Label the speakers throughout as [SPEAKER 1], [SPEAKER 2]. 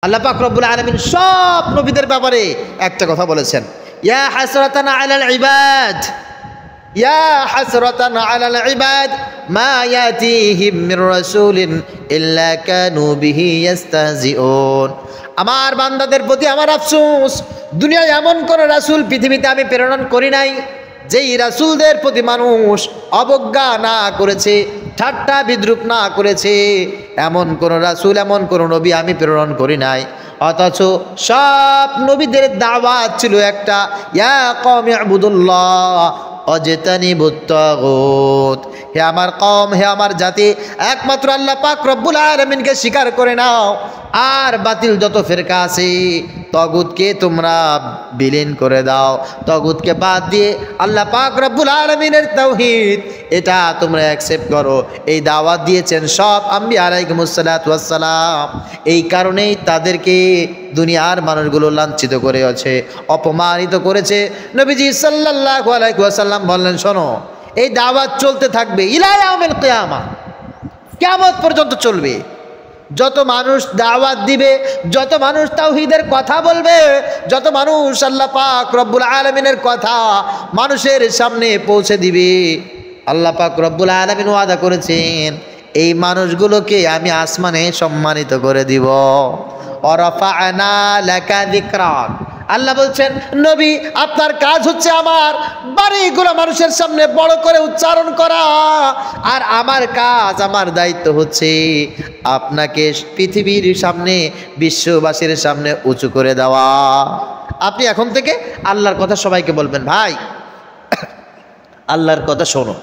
[SPEAKER 1] আল্লাহ পাক রব্বুল আলামিন সব নবীদের ব্যাপারে একটা কথা বলেছেন, ইয়া হাসরাতান আলাল ইবাদ, ইয়া হাসরাতান আলাল ইবাদ মা ইয়াতিহিম মির রাসূলিন ইল্লা কানু বিহি ইস্তাহজিউন। আমার বান্দাদের প্রতি আমার আফসোস, দুনিয়ায় এমন কোন রাসূল পৃথিবীতে আমি প্রেরণ করি নাই যেই রাসূলদের প্রতি মানুষ অবজ্ঞা না করেছে, ঠাট্টা বিদ্রুপ না করেছে। এমন কোন রাসূল, এমন কোন নবী আমি প্রেরণ করি নাই। অথচ সব নবীদের দাওয়াত ছিল একটা, ইয়া কওমি ইবুদুল্লাহ ওয়াজতানিবুত তাগুত। হে আমার কওম, হে আমার জাতি, একমাত্র আল্লাহ পাক রব্বুল আলামিনকে স্বীকার করে নাও, আর বাতিল যত ফিরকা আছে তাগুতকে তোমরা বিলীন করে দাও। তাগুতকে বাদ দিয়ে আল্লাহ পাক রব্বুল আলামিনের তাওহীদ এটা তোমরা অ্যাকসেপ্ট করো। এই দাওয়াত দিয়েছেন সব আম্বিয়া আলাইহিমুস সালাতু ওয়াস সালাম। এই কারণেই তাদেরকে দুনিয়ার মানুষগুলো লাঞ্ছিত করেছে, অপমানিত করেছে। নবীজি সাল্লাল্লাহু আলাইহি ওয়াসাল্লাম বললেন, শোনো, এই দাওয়াত চলতে থাকবে ইলা ইয়াউমিল কিয়ামা, কিয়ামত পর্যন্ত চলবে। যত মানুষ দাওয়াত দিবে, যত মানুষ তাওহীদের কথা বলবে, যত মানুষ আল্লাহ পাক রব্বুল আলামিনের কথা মানুষের সামনে পৌঁছে দিবে, আল্লাহ পাক রব্বুল আলামিন ওয়াদা করেছেন এই মানুষগুলোকে আমি আসমানে সম্মানিত করে দিব। ওয়ারাফা'না লাকা যিকরাক। আল্লাহ বলছেন, নবী আপনার কাজ হচ্ছে আমার বাড়িগুলো মানুষের সামনে বড় করে উচ্চারণ করা, আর আমার কাজ, আমার দায়িত্ব হচ্ছে আপনাকে পৃথিবীর সামনে, বিশ্ববাসীর সামনে উঁচু করে দেওয়া। আপনি এখন থেকে আল্লাহর কথা সবাইকে বলবেন, ভাই আল্লাহর কথা শোনো,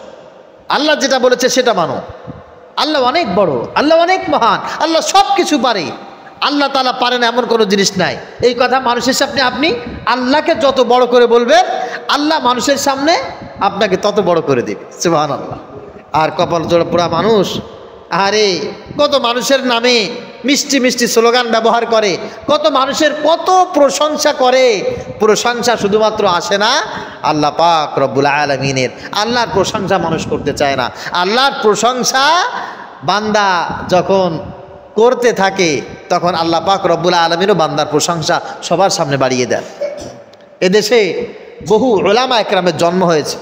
[SPEAKER 1] আল্লাহ যেটা বলেছে সেটা মানো। আল্লাহ অনেক বড়, আল্লাহ অনেক মহান, আল্লাহ সব কিছু পারে। আল্লাহ তাআলা পারেন এমন কোনো জিনিস নাই। এই কথা মানুষের সামনে আপনি আল্লাহকে যত বড় করে বলবেন, আল্লাহ মানুষের সামনে আপনাকে তত বড় করে দেবে। সুবহানাল্লাহ। আর কপাল জোড়া পোড়া মানুষ, আরে কত মানুষের নামে মিষ্টি মিষ্টি স্লোগান ব্যবহার করে, কত মানুষের কত প্রশংসা করে। প্রশংসা শুধুমাত্র আসে না আল্লাহ পাক রব্বুল আলামিনের। আল্লাহর প্রশংসা মানুষ করতে চায় না। আল্লাহর প্রশংসা বান্দা যখন করতে থাকে তখন আল্লাহ পাক রব্বুল আলামিনও বান্দার প্রশংসা সবার সামনে বাড়িয়ে দেন। এদেশে বহু উলামা একরামের জন্ম হয়েছে,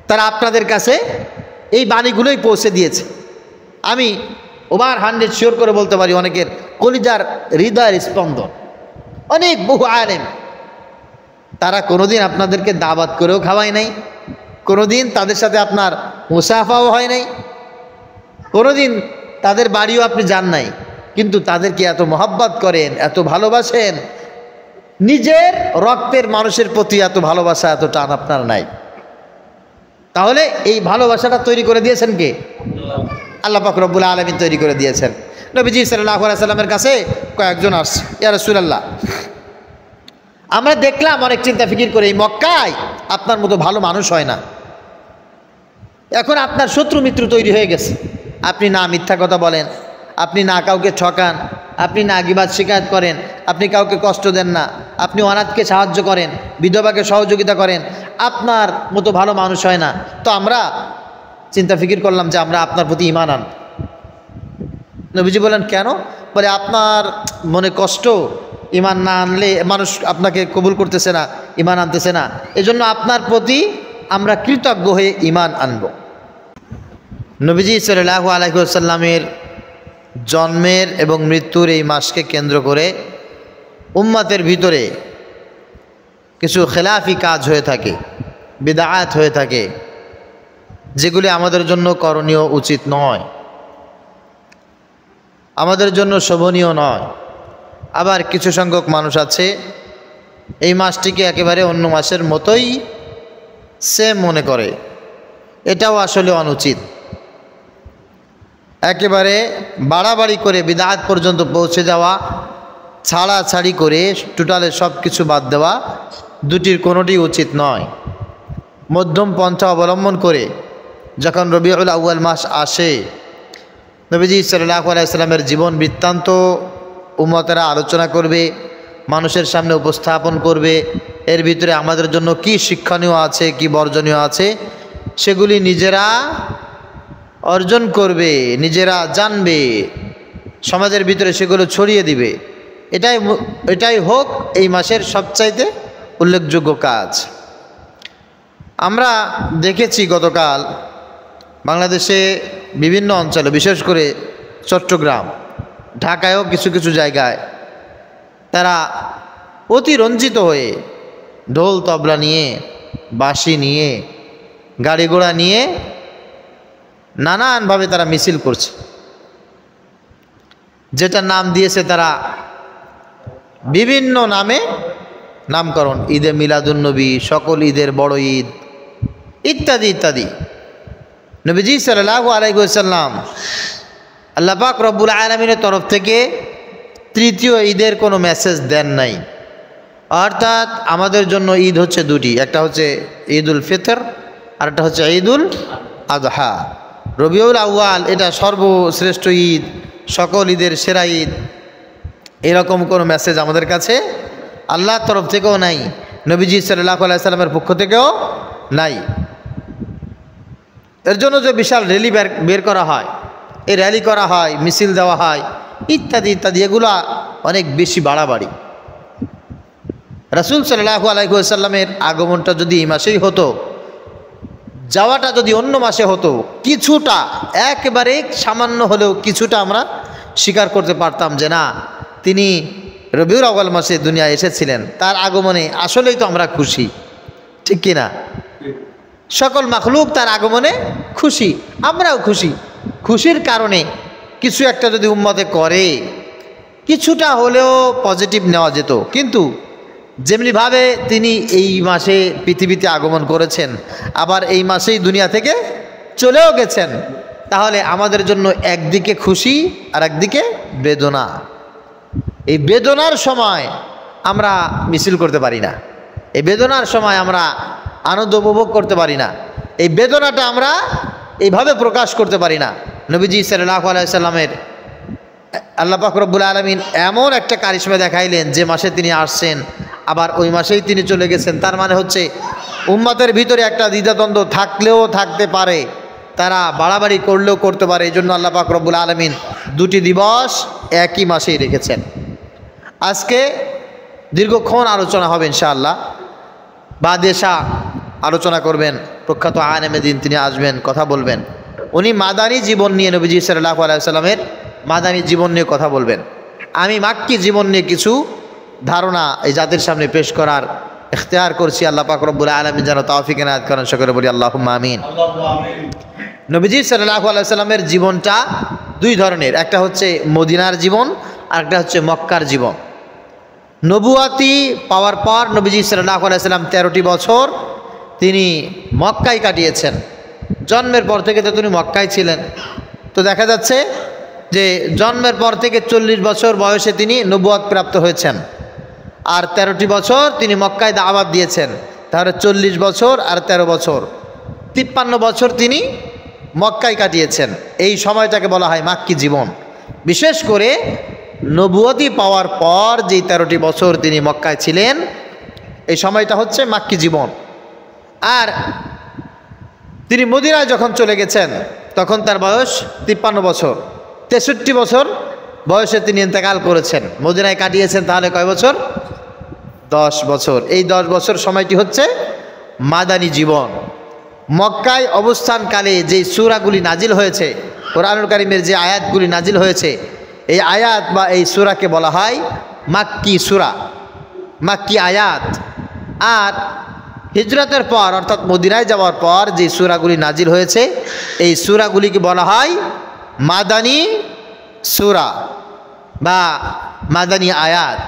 [SPEAKER 1] তারা আপনাদের কাছে এই বাণীগুলোই পৌঁছে দিয়েছে। আমি ওভার 100 শিওর করে বলতে পারি অনেকের কলিজার হৃদয়ের স্পন্দন। অনেক বহু আলেম, তারা কোনোদিন আপনাদেরকে দাওয়াত করেও খাওয়ায় নাই, কোনোদিন তাদের সাথে আপনার মুসাফাও হয় নাই, কোনোদিন তাদের বাড়িও আপনি যান নাই, কিন্তু তাদেরকে এত মহব্বত করেন, এত ভালোবাসেন। নিজের রক্তের মানুষের প্রতি এত ভালোবাসা, এত টান আপনার নাই। তাহলে এই ভালোবাসাটা তৈরি করে দিয়েছেন কে? আল্লাহ পাক রব্বুল আলামিন তৈরি করে দিয়েছেন। নবীজি সাল্লাল্লাহু আলাইহি সাল্লামের কাছে কয়েকজন আসছে, ইয়া রাসূলুল্লাহ, আমরা দেখলাম অনেক চিন্তা ফিকির করে এই মক্কায় আপনার মতো ভালো মানুষ হয় না। এখন আপনার শত্রু মিত্র তৈরি হয়ে গেছে। আপনি না মিথ্যা কথা বলেন, আপনি না কাউকে ঠকান, আপনি না গীবাত শিকায়ত করেন, আপনি কাউকে কষ্ট দেন না, আপনি অনাথকে সাহায্য করেন, বিধবাকে সহযোগিতা করেন। আপনার মতো ভালো মানুষ হয় না। তো আমরা চিন্তা ফিকির করলাম যে আমরা আপনার প্রতি ঈমান আন। নবীজি বলেন, কেন? বলে আপনার মনে কষ্ট, ঈমান না আনলে মানুষ আপনাকে কবুল করতেছে না, ঈমান আনতেছে না, এজন্য আপনার প্রতি আমরা কৃতজ্ঞ হয়ে ঈমান আনব। নবীজি সাল্লাল্লাহু আলাইহি ওয়াসাল্লামের জন্মের এবং মৃত্যুর এই মাসকে কেন্দ্র করে উম্মতের ভিতরে কিছু খেলাফি কাজ হয়ে থাকে, বিদআত হয়ে থাকে, যেগুলি আমাদের জন্য করণীয়, উচিত নয়, আমাদের জন্য শোভনীয় নয়। আবার কিছু সংখ্যক মানুষ আছে এই মাসটিকে একেবারে অন্য মাসের মতোই সেম মনে করে। এটাও আসলে অনুচিত। একেবারে বাড়াবাড়ি করে বিদআত পর্যন্ত পৌঁছে যাওয়া, ছাড়াছাড়ি করে টোটালে সব কিছু বাদ দেওয়া, দুটির কোনোটি উচিত নয়। মধ্যম পন্থা অবলম্বন করে যখন রবিউল আউয়াল মাস আসে, নবীজি সাল্লাল্লাহু আলাইহি সাল্লামের জীবন বৃত্তান্ত উম্মতেরা আলোচনা করবে, মানুষের সামনে উপস্থাপন করবে। এর ভিতরে আমাদের জন্য কি শিক্ষণীয় আছে, কি বর্জনীয় আছে, সেগুলি নিজেরা অর্জন করবে, নিজেরা জানবে, সমাজের ভিতরে সেগুলো ছড়িয়ে দিবে। এটাই হোক এই মাসের সবচাইতে উল্লেখযোগ্য কাজ। আমরা দেখেছি গতকাল বাংলাদেশে বিভিন্ন অঞ্চলে, বিশেষ করে চট্টগ্রাম, ঢাকায়ও কিছু কিছু জায়গায় তারা অতি রঞ্জিত হয়ে ঢোল তবলা নিয়ে, বাঁশি নিয়ে, গাড়ি ঘোড়া নিয়ে নানানভাবে তারা মিছিল করছে, যেটা নাম দিয়েছে তারা বিভিন্ন নামে নামকরণ, ঈদে মিলাদুন্নবী, সকল ঈদের বড় ঈদ ইত্যাদি ইত্যাদি। নবীজি সাল্লাল্লাহু আলাইহি ওয়াসাল্লাম আল্লাহ পাক রব্বুল আলামিনের তরফ থেকে তৃতীয় ঈদের কোনো মেসেজ দেন নাই। অর্থাৎ আমাদের জন্য ঈদ হচ্ছে দুটি, একটা হচ্ছে ঈদুল ফিতর আর একটা হচ্ছে ঈদুল আযহা। রবিউল আউয়াল এটা সর্বশ্রেষ্ঠ ঈদ, সকল ঈদের সেরা ঈদ, এরকম কোনো মেসেজ আমাদের কাছে আল্লাহর তরফ থেকেও নাই, নবীজি সাল্লাল্লাহু আলাইহি সাল্লামের পক্ষ থেকেও নাই। এর জন্য যে বিশাল র্যালি বের করা হয়, এই র্যালি করা হয়, মিছিল দেওয়া হয় ইত্যাদি ইত্যাদি, এগুলা অনেক বেশি বাড়াবাড়ি। রাসূল সাল্লাল্লাহু আলাইহি ওয়াসাল্লামের আগমনটা যদি এই মাসেই হতো, যাওয়াটা যদি অন্য মাসে হতো, কিছুটা একেবারে সামান্য হলেও কিছুটা আমরা স্বীকার করতে পারতাম যে না, তিনি রবিউল আউয়াল মাসে দুনিয়ায় এসেছিলেন, তার আগমনে আসলেই তো আমরা খুশি, ঠিক কিনা? সকল মাখলুক তার আগমনে খুশি, আমরাও খুশি। খুশির কারণে কিছু একটা যদি উম্মতে করে, কিছুটা হলেও পজিটিভ নেওয়া যেত। কিন্তু যেমনিভাবে তিনি এই মাসে পৃথিবীতে আগমন করেছেন, আবার এই মাসেই দুনিয়া থেকে চলেও গেছেন, তাহলে আমাদের জন্য একদিকে খুশি আর একদিকে বেদনা। এই বেদনার সময় আমরা মিছিল করতে পারি না, এই বেদনার সময় আমরা আনন্দ উপভোগ করতে পারি না, এই বেদনাটা আমরা এইভাবে প্রকাশ করতে পারি না। নবীজি সাল্লাল্লাহু আলাইহি সাল্লামের আল্লাহ পাক রব্বুল আলামিন এমন একটা কারিশমা দেখাইলেন যে মাসে তিনি আসছেন, আবার ওই মাসেই তিনি চলে গেছেন। তার মানে হচ্ছে উম্মতের ভিতরে একটা দ্বিধাদ্বন্দ্ব থাকলেও থাকতে পারে, তারা বাড়াবাড়ি করলেও করতে পারে। এই জন্য আল্লাহ পাক রব্বুল আলামিন দুটি দিবস একই মাসেই রেখেছেন। আজকে দীর্ঘক্ষণ আলোচনা হবে ইনশাআল্লাহ। বাদেশা আলোচনা করবেন, প্রখ্যাত আলেমে দ্বীন, তিনি আসবেন, কথা বলবেন। উনি মাদানী জীবন নিয়ে, নবীজি সাল্লাল্লাহু আলাইহি ওয়াসাল্লামের মাদানী জীবন নিয়ে কথা বলবেন। আমি মাক্কি জীবন নিয়ে কিছু ধারণা এই জাতির সামনে পেশ করার ইখতিয়ার করছি। আল্লাহ পাক রব্বুল আলামিন যেন তৌফিক এনায়েত করেন, সকলে বলি আল্লাহুম্মা আমিন। নবীজি সাল্লাল্লাহু আলাইহি ওয়াসাল্লামের জীবনটা দুই ধরনের, একটা হচ্ছে মদিনার জীবন আর একটা হচ্ছে মক্কার জীবন। নবুয়াতি পাওয়ার পর নবীজি সাল্লাল্লাহু আলাইহি ওয়াসাল্লাম 13টি বছর তিনি মক্কায় কাটিয়েছেন। জন্মের পর থেকে তো তিনি মক্কায় ছিলেন। তো দেখা যাচ্ছে যে জন্মের পর থেকে 40 বছর বয়সে তিনি নবুয়ত প্রাপ্ত হয়েছেন, আর 13টি বছর তিনি মক্কায় দাওয়াত দিয়েছেন। তাহলে 40 বছর আর 13 বছর, 53 বছর তিনি মক্কায় কাটিয়েছেন। এই সময়টাকে বলা হয় মাক্কি জীবন। বিশেষ করে নবুয়তি পাওয়ার পর যেই 13টি বছর তিনি মক্কায় ছিলেন, এই সময়টা হচ্ছে মাক্কি জীবন। আর তিনি মদিনায় যখন চলে গেছেন তখন তার বয়স 53 বছর, 63 বছর বয়সে তিনি ইন্তেকাল করেছেন। মদিনায় কাটিয়েছেন তাহলে কয় বছর? 10 বছর। এই 10 বছর সময়টি হচ্ছে মাদানী জীবন। মক্কায় অবস্থানকালে যেই সূরাগুলি নাজিল হয়েছে, কোরআনুল কারীমের যে আয়াতগুলি নাজিল হয়েছে, এই আয়াত বা এই সূরাকে বলা হয় মাক্কি সূরা, মাক্কি আয়াত। আর হিজরতের পর অর্থাৎ মদিনায় যাওয়ার পর যে সূরাগুলি নাজিল হয়েছে, এই সূরাগুলিকে বলা হয় মাদানী সূরা বা মাদানী আয়াত।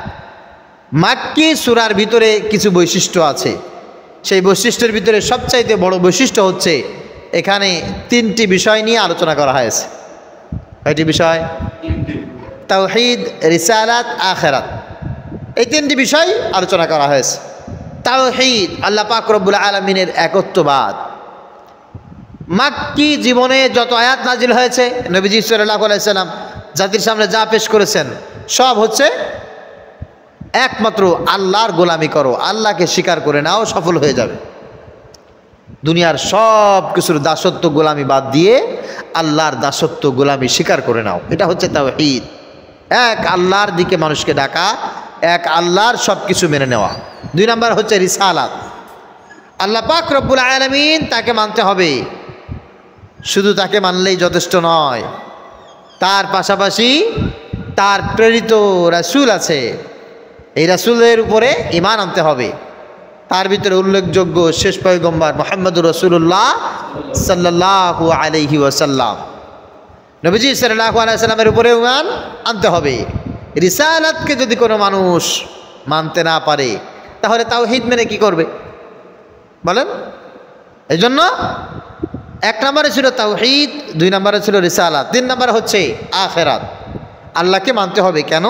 [SPEAKER 1] মাক্কি সূরার ভিতরে কিছু বৈশিষ্ট্য আছে, সেই বৈশিষ্ট্যের ভিতরে সবচাইতে বড় বৈশিষ্ট্য হচ্ছে এখানে 3টি বিষয় নিয়ে আলোচনা করা হয়েছে। কয়টি বিষয়? তাওহীদ, রিসালাত, আখিরাত, এই 3টি বিষয় আলোচনা করা হয়েছে। তাওহীদ, আল্লাহ পাক রব্বুল আলামিনের একত্ববাদ। মাক্কি জীবনে যত আয়াত নাজিল হয়েছে, নবীজি সাল্লাল্লাহু আলাইহি সাল্লাম জাতির সামনে যা পেশ করেছেন, সব হচ্ছে একমাত্র আল্লাহর গোলামি করো, আল্লাহকে স্বীকার করে নাও, সফল হয়ে যাবে। দুনিয়ার সব কিছুর দাসত্ব গোলামি বাদ দিয়ে আল্লাহর দাসত্ব গোলামি স্বীকার করে নাও, এটা হচ্ছে তাওহীদ। এক আল্লাহর দিকে মানুষকে ডাকা, এক আল্লাহর সব কিছু মেনে নেওয়া। 2 নম্বর হচ্ছে রিসালাত। আল্লাহ পাক রব্বুল আলামিন তাকে মানতে হবে, শুধু তাকে মানলেই যথেষ্ট নয়, তার পাশাপাশি তার প্রেরিত রাসূল আছে, এই রাসূলের উপরে ঈমান আনতে হবে। তার ভিতরে উল্লেখযোগ্য শেষ পয়গম্বর মুহাম্মদুর রাসূলুল্লাহ সাল্লাল্লাহু আলাইহি ওয়াসাল্লাম, নবীজি সাল্লাল্লাহু আলাইহি ওয়াসাল্লামের উপরে ঈমান আনতে হবে। রিসালাতকে যদি কোনো মানুষ মানতে না পারে তাহলে তাওহীদ মেনে কি করবে বলেন? এই জন্য 1 নম্বরে ছিল তাওহীদ, 2 নম্বরে ছিল রিসালাত, 3 নম্বরে হচ্ছে আখিরাত। আল্লাহকে মানতে হবে কেন?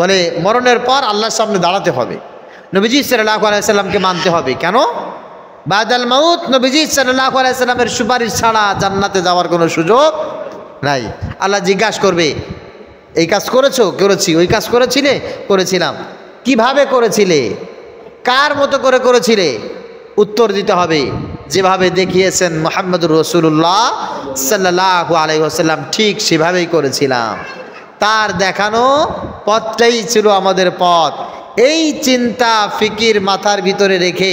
[SPEAKER 1] বলে মরণের পর আল্লাহর সামনে দাঁড়াতে হবে। নবীজি সাল্লাল্লাহু আলাইহি ওয়াসাল্লামকে মানতে হবে কেন? বাদাল মাউত নবীজি সাল্লাল্লাহু আলাইহি ওয়াসাল্লামের সুপারিশ ছাড়া জান্নাতে যাওয়ার কোনো সুযোগ নাই। আল্লাহ জিজ্ঞাসা করবে, এই কাজ করেছো? করেছি। ওই কাজ করেছিলে? করেছিলাম। কিভাবে করেছিলে? কার মতো করে করেছিলে? উত্তর দিতে হবে, যেভাবে দেখিয়েছেন মুহাম্মদুর রাসূলুল্লাহ সাল্লাল্লাহু আলাইহি ওয়াসাল্লাম ঠিক সেভাবেই করেছিলাম। তার দেখানো পথটাই ছিল আমাদের পথ। এই চিন্তা ফিকির মাথার ভিতরে রেখে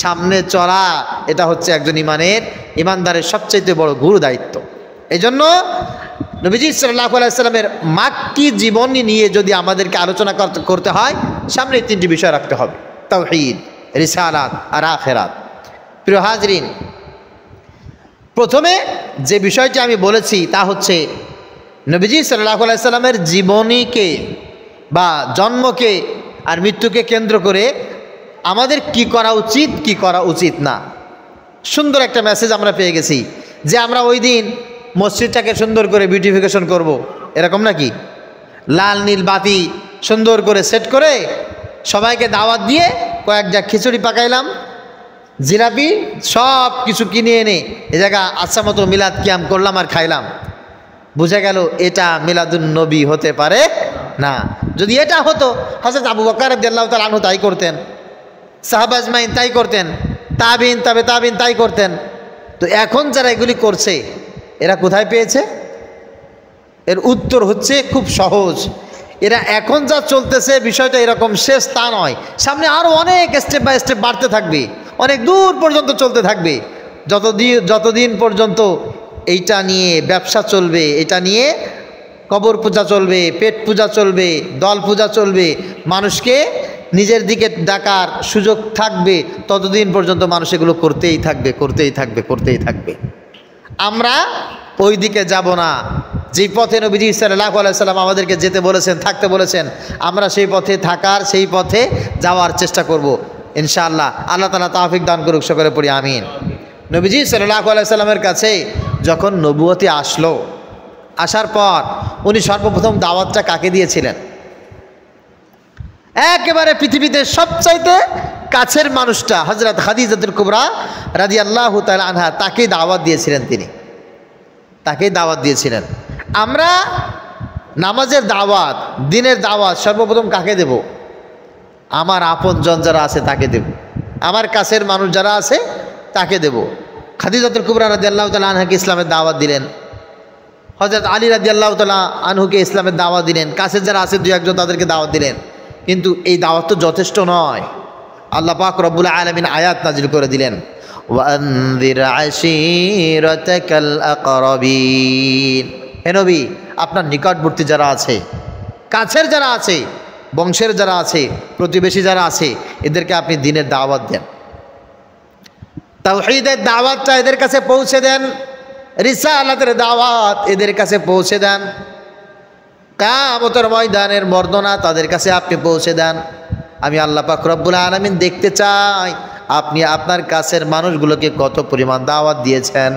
[SPEAKER 1] সামনে চলা, এটা হচ্ছে একজন ইমানদারের সবচেয়ে বড় গুরু দায়িত্ব। এই জন্য নবীজি সাল্লাল্লাহু আলাইহি ওয়াসাল্লামের মাক্কি জীবনী নিয়ে যদি আমাদেরকে আলোচনা করতে হয়, সামনে 3টি বিষয় রাখতে হবে: তাওহীদ, রিসালাত আর আখিরাত। প্রিয় হাজরিন, প্রথমে যে বিষয়টি আমি বলেছি তা হচ্ছে নবীজি সাল্লাল্লাহু আলাইহি ওয়াসাল্লামের জীবনীকে বা জন্মকে আর মৃত্যুকে কেন্দ্র করে আমাদের কি করা উচিত, কি করা উচিত না। সুন্দর একটা মেসেজ আমরা পেয়ে গেছি যে আমরা ওই দিন মসজিদটাকে সুন্দর করে বিউটিফিকেশন করব, এরকম নাকি? লাল নীল বাতি সুন্দর করে সেট করে সবাইকে দাওয়াত দিয়ে কয়েকটা খিচুড়ি পাকাইলাম, জিলাপি সব কিছু কিনে এনে এ জায়গা আচ্ছা মতো মিলাদ কিয়াম করলাম আর খাইলাম। বুঝা গেল এটা মিলাদুন নবী হতে পারে না। যদি এটা হতো হযরত আবু বকর রাদিয়াল্লাহু তাআলা আনহু তাই করতেন, সাহাবা আজমাইন তাই করতেন, তাবিন তাই করতেন। তো এখন যারা এগুলি করছে এরা কোথায় পেয়েছে? এর উত্তর হচ্ছে খুব সহজ। এরা এখন যা চলতেছে বিষয়টা এরকম শেষ তা নয়, সামনে আরও অনেক স্টেপ বাই স্টেপ বাড়তে থাকবে, অনেক দূর পর্যন্ত চলতে থাকবে। যতদিন পর্যন্ত এইটা নিয়ে ব্যবসা চলবে, এটা নিয়ে কবর পূজা চলবে, পেট পূজা চলবে, দল পূজা চলবে, মানুষকে নিজের দিকে ডাকার সুযোগ থাকবে, ততদিন পর্যন্ত মানুষ এগুলো করতেই থাকবে। আমরা ওই দিকে যাব না। যে পথে নবীজি সাল্লাল্লাহু আলাইহি ওয়াসাল্লাম আমাদেরকে যেতে বলেছেন, থাকতে বলেছেন, আমরা সেই পথে থাকার, সেই পথে যাওয়ার চেষ্টা করব ইনশাআল্লাহ। আল্লাহ তাআলা তৌফিক দান করুক, সকলে পড়ি আমিন। নবীজি সাল্লাল্লাহু আলাইহি ওয়াসাল্লামের কাছে যখন নবুয়তি আসলো, আসার পর উনি সর্বপ্রথম দাওয়াতটা কাকে দিয়েছিলেন? একেবারে পৃথিবীতে সবচাইতে কাছের মানুষটা হযরত খাদিজাতুল কুবরা রাদিয়াল্লাহু তাআলা আনহা, তাকেই দাওয়াত দিয়েছিলেন। আমরা নামাজের দাওয়াত, দিনের দাওয়াত সর্বপ্রথম কাকে দেব? আমার আপনজন যারা আছে তাকে দেব, আমার কাছের মানুষ যারা আছে তাকে দেব। খাদিজাতুল কুবরা রাদিয়াল্লাহু তাআলা আনহাকে ইসলামের দাওয়াত দিলেন, হযরত আলী রাদিয়াল্লাহু তাআলা আনহুকে ইসলামের দাওয়াত দিলেন, কাছের যারা আছে 2-1 তাদেরকে দাওয়াত দিলেন। কিন্তু এই দাওয়াত তো যথেষ্ট নয়। আল্লাহ পাক রব্বুল আলামিন আয়াত নাজিল করে দিলেন, ওয়ানযির আশীরাতাকাল আকরাবিন। হে নবী, আপনার নিকটবর্তী যারা আছে, কাছের যারা আছে, বংশের যারা আছে, প্রতিবেশী যারা আছে, এদেরকে আপনি দ্বীনের দাওয়াত দেন, তাওহীদের দাওয়াতটা এদের কাছে পৌঁছে দেন, রিসালাতের দাওয়াত এদের কাছে পৌঁছে দেন, কিয়ামতের ময়দানের বর্ণনা তাদের কাছে আপনি পৌঁছে দেন। আমি আল্লাহ পাক রব্বুল আলামিন দেখতে চাই আপনি আপনার কাছের মানুষগুলোকে কত পরিমাণ দাওয়াত দিয়েছেন।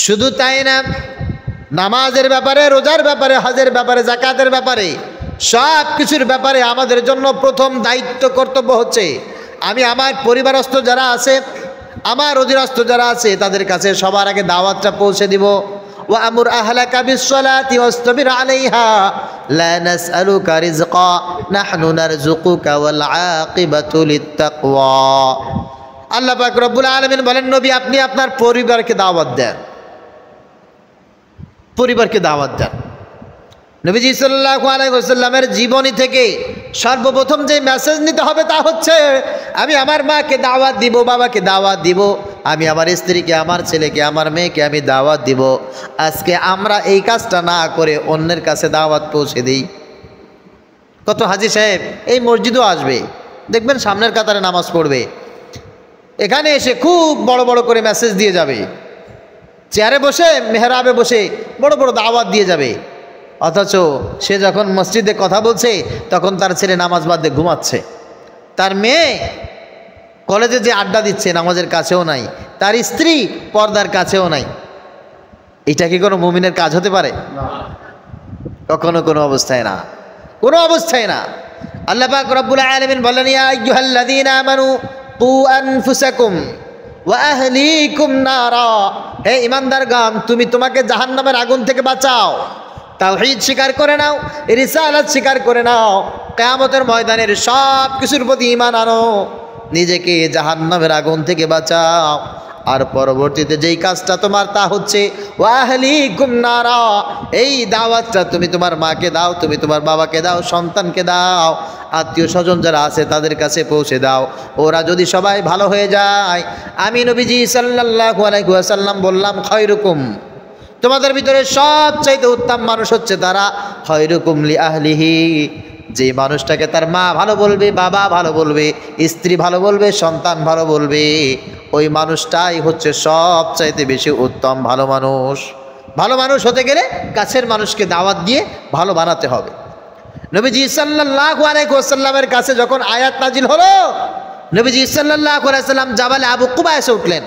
[SPEAKER 1] শুধু তাই না, নামাজের ব্যাপারে, রোজার ব্যাপারে, হজের ব্যাপারে, যাকাতের ব্যাপারে, সব কিছুর ব্যাপারে আমাদের জন্য প্রথম দায়িত্ব, কর্তব্য হচ্ছে আমি আমার পরিবারস্থ যারা আছে, আমার অধীনস্থ যারা আছে তাদের কাছে সবার আগে দাওয়াতটা পৌঁছে দিব। ওয়া'মুর আহলাকা বিস-সালাতি ওয়াসতাবির আলাইহা লা নাসআলুকা রিজকা নাহনু নারযুকুকা ওয়াল আকিবাতু লিত-তাকওয়া। আল্লাহ পাক রব্বুল আলামিন বলেন, নবী আপনি আপনার পরিবারকে দাওয়াত দেন, নবীজি সাল্লাল্লাহু আলাইহি ওয়াসাল্লামের জীবনী থেকে সর্বপ্রথম যে মেসেজ নিতে হবে তা হচ্ছে, আমি আমার মাকে দাওয়াত দিব, বাবাকে দাওয়াত দিব, আমি আমার স্ত্রীকে, আমার ছেলেকে, আমার মেয়েকে আমি দাওয়াত দিব। আজকে আমরা এই কাজটা না করে অন্যের কাছে দাওয়াত পৌঁছে দিই। কত হাজি সাহেব এই মসজিদও আসবে, দেখবেন সামনের কাতারে নামাজ পড়বে, এখানে এসে খুব বড় বড় করে মেসেজ দিয়ে যাবে, চেয়ারে বসে মেহরাবে বসে বড় বড় দাওয়াত দিয়ে যাবে, অথচ সে যখন মসজিদে কথা বলছে তখন তার ছেলে নামাজ বাদ দিয়ে ঘুমাচ্ছে, তার মেয়ে কলেজে যে আড্ডা দিচ্ছে নামাজের কাছেও নাই, তার স্ত্রী পর্দার কাছেও নাই। এটা কি কোনো মুমিনের কাজ হতে পারে? কখনো কোনো অবস্থায় না, কোনো অবস্থায় না। আল্লাহ পাক রব্বুল আলামিন বলেন, ইয়া আইয়ুহাল্লাযীনা আমানু কু আনফুসাকুম ওয়া আহলিকুম নারা, হে ঈমানদারগণ তুমি তোমাকে জাহান্নামের আগুন থেকে বাঁচাও, তাওহীদ স্বীকার করে নাও, রিসালাত স্বীকার করে নাও, কিয়ামতের ময়দানের সব কিছুর প্রতি ঈমান আনো, নিজেকে জাহান্নামের আগুন থেকে বাঁচাও। আর পরবর্তীতে যেই কাজটা তোমার তা হচ্ছে ওয়া আহলিকুম নারা, এই দাওয়াতটা তুমি তোমার মাকে দাও, তুমি তোমার বাবাকে দাও, সন্তানকে দাও, আত্মীয় স্বজন যারা আছে তাদের কাছে পৌঁছে দাও। ওরা যদি সবাই ভালো হয়ে যায়, আমি নবীজি সাল্লাল্লাহু আলাইহি ওয়াসাল্লাম বললাম, খায়রুকুম, তোমাদের ভিতরে সবচাইতে উত্তম মানুষ হচ্ছে তারা, খায়রুকুম লি আহলিহি, যে মানুষটাকে তার মা ভালো বলবে, বাবা ভালো বলবে, স্ত্রী ভালো বলবে, সন্তান ভালো বলবে, ওই মানুষটাই হচ্ছে সবচাইতে বেশি উত্তম ভালো মানুষ। ভালো মানুষ হতে গেলে কাছের মানুষকে দাওয়াত দিয়ে ভালো বানাতে হবে। নবীজি সাল্লাল্লাহু আলাইহি ওয়াসাল্লামের কাছে যখন আয়াত নাজিল হলো, নবীজি সাল্লাল্লাহু আলাইহি ওয়াসাল্লাম জাবালে আবু কুবায়সে উঠলেন,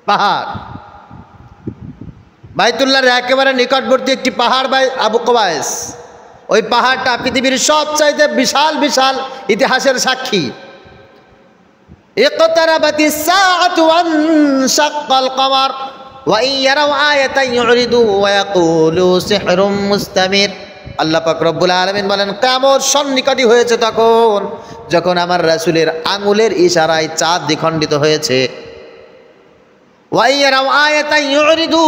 [SPEAKER 1] পাহাড়, বাইতুল্লাহর একেবারে নিকটবর্তী একটি পাহাড় আবু কুবায়স। ওই পাহাড়টা পৃথিবীর সবচাইতে বিশাল বিশাল ইতিহাসের সাক্ষী। ইকতারাবাতিস সাআতু ওয়ানশাক্কাল কমার ওয়া ইন ইয়ারাউ আয়াতান ইউরিদু ওয়া ইয়াকুলু সিহরুম মুস্তামির। আল্লাহ পাক রব্বুল আলামিন বলেন, কিয়ামত সন্নিকটই হয়েছে তখন যখন আমার রাসূলের আঙ্গুলের ইশারায় চাঁদ দ্বিখণ্ডিত হয়েছে। ওয়া ইন ইয়ারাউ আয়াতান ইউরিদু,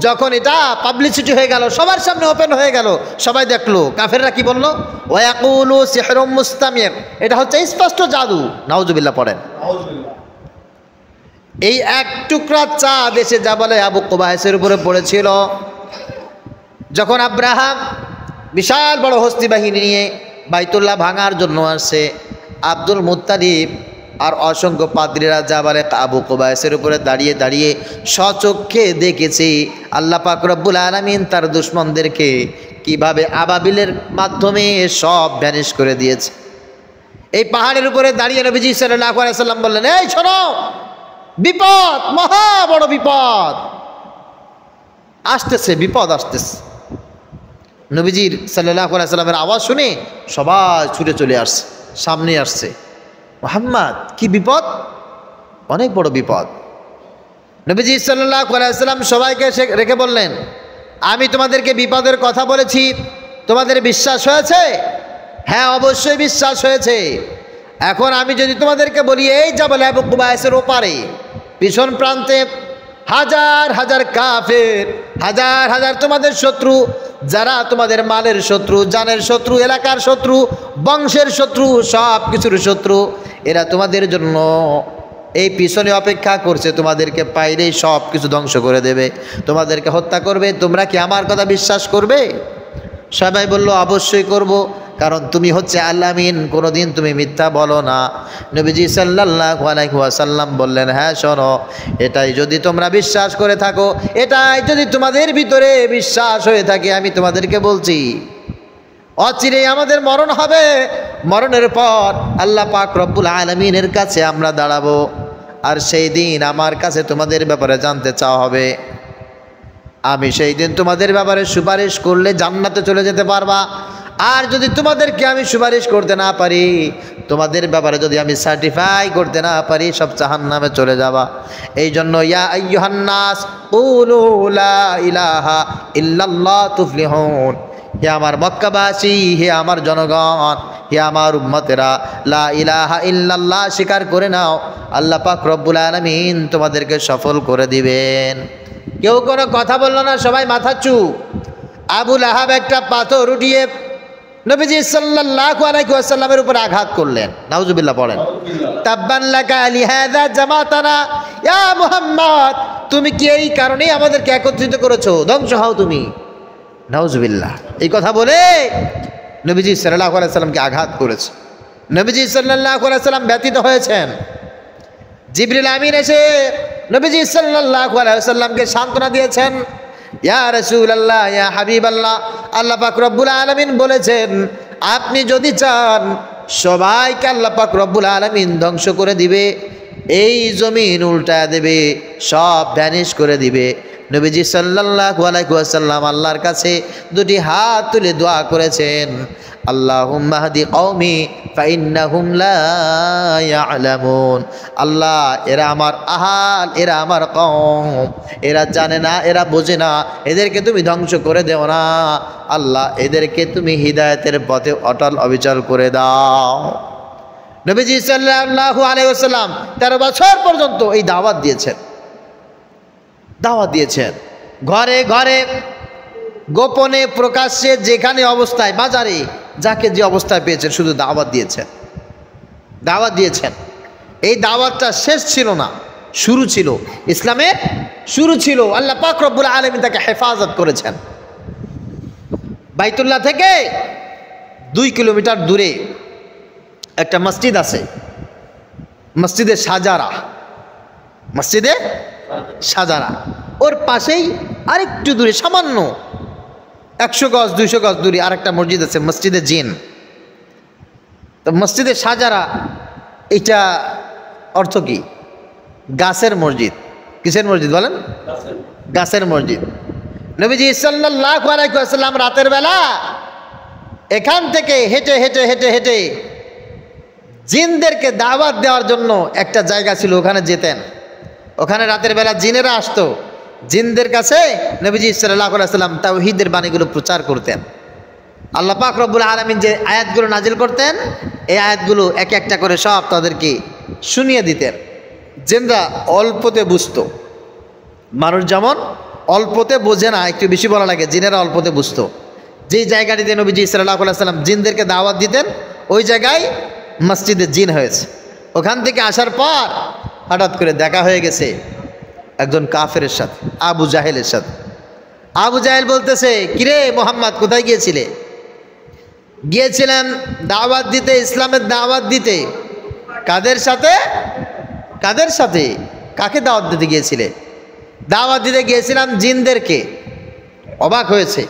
[SPEAKER 1] যখন এটা পাবলিসিটি হয়ে গেল, সবার সামনে ওপেন হয়ে গেল, সবাই দেখলো, কাফেররা কি বললো, ওয়া ইয়াকুলু সিহরুম মুস্তামির, এটা হচ্ছে স্পষ্ট জাদু। নাউজুবিল্লাহ পড়েন। এই এক টুকরা চাঁদ এসে জাবালে আবু কুবায়সের উপরে পড়েছিল। যখন আব্রাহাম বিশাল বড় হস্তি বাহিনী নিয়ে বাইতুল্লাহ ভাঙার জন্য আসছে, আব্দুল মুত্তালিব আর অসংখ্য পাদ্রীরা জাবালে আবু কুবায়সের উপরে দাঁড়িয়ে দাঁড়িয়ে স্বচক্ষে দেখেছে আল্লাহ পাক রব্বুল আলামিন তার দুশমনদেরকে কিভাবে আবাবিলের মাধ্যমে সব ভ্যানিশ করে দিয়েছে। এই পাহাড়ের উপরে দাঁড়িয়ে নবীজি সাল্লাল্লাহু আলাইহি ওয়াসাল্লাম বললেন, এই শোনো, বিপদ, মহা বড় বিপদ আসতেছে, বিপদ আসতেছে। নবীজির সাল্লাল্লাহু আলাইহি ওয়াসাল্লামের আওয়াজ শুনে সবাই ছুটে চলে আসছে, সামনে আসছে। মুহাম্মদ, কি বিপদ? অনেক বড় বিপদ। নবীজি সাল্লাল্লাহু আলাইহি ওয়াসাল্লাম সবাইকে রেখে বললেন, আমি তোমাদেরকে বিপদের কথা বলেছি, তোমাদের বিশ্বাস হয়েছে? হ্যাঁ, অবশ্যই বিশ্বাস হয়েছে। এখন আমি যদি তোমাদেরকে বলি, এই জাবাল আবু কুবায়সের ওপারে পিছন প্রান্তে হাজার হাজার কাফের, হাজার হাজার তোমাদের শত্রু, যারা তোমাদের মালের শত্রু, জানের শত্রু, এলাকার শত্রু, বংশের শত্রু, সব কিছুর শত্রু, এরা তোমাদের জন্য এই পিছনে অপেক্ষা করছে, তোমাদেরকে পাইলেই সব কিছু ধ্বংস করে দেবে, তোমাদেরকে হত্যা করবে। তোমরা কি আমার কথা বিশ্বাস করবে? সবাই বলল, অবশ্যই করব, কারণ তুমি হচ্ছে আল-আমিন, কোনোদিন তুমি মিথ্যা বলো না। নবীজি সাল্লাল্লাহু আলাইহি ওয়াসাল্লাম বললেন, হ্যাঁ শোনো, এটাই যদি তোমরা বিশ্বাস করে থাকো, এটাই যদি তোমাদের ভিতরে বিশ্বাস হয়ে থাকে, আমি তোমাদেরকে বলছি অচিরেই আমাদের মরণ হবে। মরণের পর আল্লাহ পাক রব্বুল আলামিনের কাছে আমরা দাঁড়াবো, আর সেই দিন আমার কাছে তোমাদের ব্যাপারে জানতে চাওয়া হবে। আমি সেই দিন তোমাদের ব্যাপারে সুপারিশ করলে জান্নাতে চলে যেতে পারবা, আর যদি তোমাদেরকে আমি সুপারিশ করতে না পারি, তোমাদের ব্যাপারে যদি আমি সার্টিফাই করতে না পারি, সব জাহান্নামে চলে যাবা। এই জন্য ইয়া আইয়ুহান নাস কুলু লা ইলাহা ইল্লাল্লাহ তুফলিহুন, হে আমার মক্কাবাসী, হে আমার জনগণ, হে আমার উম্মতেরা, লা ইলাহা ইল্লাল্লাহ স্বীকার করে নাও, আল্লাহ পাক রব্বুল আলামিন তোমাদেরকে সফল করে দিবেন। কেউ কোনো কথা বললো না, সবাই মাথা চুপ। আবু লাহাব একটা পাথর উঠিয়ে নবীজি সাল্লাল্লাহু আলাইহি ওয়াসাল্লামের উপর আঘাত করলেন। নাউজুবিল্লাহ পড়েন। তাব্বান লাকা লিহাযা জামাতানা, ইয়া মুহাম্মদ, তুমি কি এই কারণেই আমাদেরকে একত্রিত করেছো? ধ্বংস হও তুমি। নাউজুবিল্লাহ। এই কথা বলে নবীজি সাল্লাল্লাহু আলাইহি ওয়াসাল্লামকে আঘাত করেছে। নবীজি সাল্লাল্লাহু আলাইহি ওয়াসাল্লাম ব্যথিত হয়েছেন। জিবরিল আমিন এসে নবীজি সাল্লাল্লাহু আলাইহি ওয়াসাল্লামকে সান্ত্বনা দিয়েছেন। ইয়া রাসূলুল্লাহ, ইয়া হাবিবাল্লাহ, আল্লাহ পাক রব্বুল আলামিন বলেছেন আপনি যদি চান সবাইকে আল্লাহ পাক রব্বুল আলামিন ধ্বংস করে দিবে, এই জমিন উল্টায় দেবে, সব ভ্যানিশ করে দিবে। নবীজি সাল্লাল্লাহু আলাইহি ওয়াসাল্লাম আল্লাহর কাছে দুটি হাত তুলে দোয়া করেছেন, আল্লাহুম্মা হাদি কওমি ফাইন্নাহুম লা ইয়ালামুন। আল্লাহ, এরা আমার আহাল, এরা আমার কওম, এরা জানে না, এরা বোঝে না, এদেরকে তুমি ধ্বংস করে দেও না। আল্লাহ, এদেরকে তুমি হিদায়াতের পথে অটল অবিচল করে দাও। নবীজি সাল্লাল্লাহু আলাইহি ওয়াসাল্লাম 13 বছর পর্যন্ত এই দাওয়াত দিয়েছেন। ঘরে ঘরে, গোপনে, প্রকাশ্যে, যেখানে অবস্থায়, বাজারে, যাকে যে অবস্থায় পেয়েছেন শুধু দাওয়াত দিয়েছেন। এই দাওয়াতটা শেষ ছিল না, শুরু ছিল। ইসলামের শুরু ছিল। আল্লাহ পাক রব্বুল আলামিন তাকে হেফাজত করেছেন। বাইতুল্লাহ থেকে 2 কিলোমিটার দূরে একটা মসজিদ আছে, মসজিদে সাজারা। ওর পাশেই আরেকটু দূরে, সামান্য 100 গজ 200 গজ দূরে আরেকটা মসজিদ আছে, মসজিদে জিন। তো মসজিদে সাজারা, এটা অর্থ কি? গাছের মসজিদ। কিসের মসজিদ বলেন? গাছের মসজিদ। নবীজি সাল্লাল্লাহু আলাইহি ওয়াসাল্লাম রাতের বেলা এখান থেকে হেঁটে হেঁটে হেঁটে হেঁটে জিনদেরকে দাওয়াত দেওয়ার জন্য একটা জায়গা ছিল, ওখানে যেতেন। ওখানে রাতের বেলা জিনেরা আসতো। জিনদের কাছে নবীজি সাল্লাল্লাহু আলাইহি ওয়াসাল্লাম তাওহীদের বাণীগুলো প্রচার করতেন। আল্লাহ পাক রব্বুল আলামিন যে আয়াতগুলো নাজিল করতেন, এই আয়াতগুলো এক একটা করে সব তাদেরকে শুনিয়ে দিতেন। জিনরা অল্পতে বুঝতো। মানুষ যেমন অল্পতে বোঝে না, একটু বেশি বলা লাগে, জিনেরা অল্পতে বুঝতো। যেই জায়গাটিতে নবীজি সাল্লাল্লাহু আলাইহি ওয়াসাল্লাম জিনদেরকে দাওয়াত দিতেন, ওই জায়গায় মসজিদে জিন হয়েছে। ওখান থেকে আসার পর হঠাৎ করে দেখা হয়ে গেছে একজন কাফেরের সাথে, আবু জাহেলের সাথে। আবু জাহেল বলতেছে, কিরে মুহাম্মদ, কোথায় গিয়েছিলে? গিয়েছিলাম দাওয়াত দিতে, ইসলামের দাওয়াত দিতে। কাদের সাথে? কাকে দাওয়াত দিতে গিয়েছিলে? দাওয়াত দিতে গিয়েছিলাম জিনদেরকে। অবাক হয়েছে,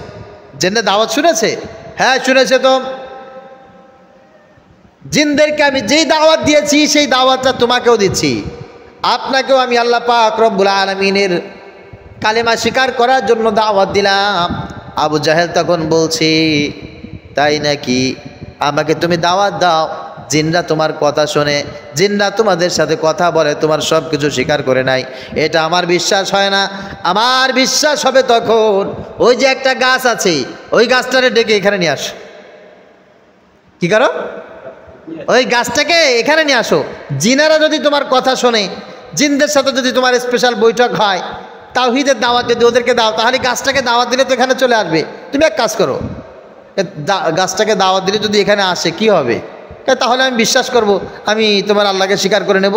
[SPEAKER 1] জিনরা দাওয়াত শুনেছে? হ্যাঁ শুনেছে। তো জিনদেরকে আমি যেই দাওয়াত দিয়েছি সেই দাওয়াতটা তোমাকেও দিচ্ছি, আপনাকেও আমি আল্লাহ পাক রব্বুল আলামিনের কালেমা স্বীকার করার জন্য দাওয়াত দিলাম। আবু জাহেল তখন বলছি, তাই নাকি? আমাকে তুমি দাওয়াত দাও, জিনরা তোমার কথা শোনে, জিনরা তোমাদের সাথে কথা বলে, তোমার সব কিছু স্বীকার করে নাই, এটা আমার বিশ্বাস হয় না। আমার বিশ্বাস হবে তখন ওই যে একটা গাছ আছে, ওই গাছটারে ডেকে এখানে নিয়ে আসো। কি করো? ওই গাছটাকে এখানে নিয়ে আসো। জিনেরা যদি তোমার কথা শোনে, জিনদের সাথে যদি তোমার স্পেশাল বৈঠক হয়, তাওহীদের দাওয়াত যদি ওদেরকে দাও, তাহলে গাছটাকে দাওয়াত দিলে তো এখানে চলে আসবে। তুমি এক কাজ করো, গাছটাকে দাওয়াত দিলে যদি এখানে আসে কি হবে? তাহলে আমি বিশ্বাস করব, আমি তোমার আল্লাহকে স্বীকার করে নেব।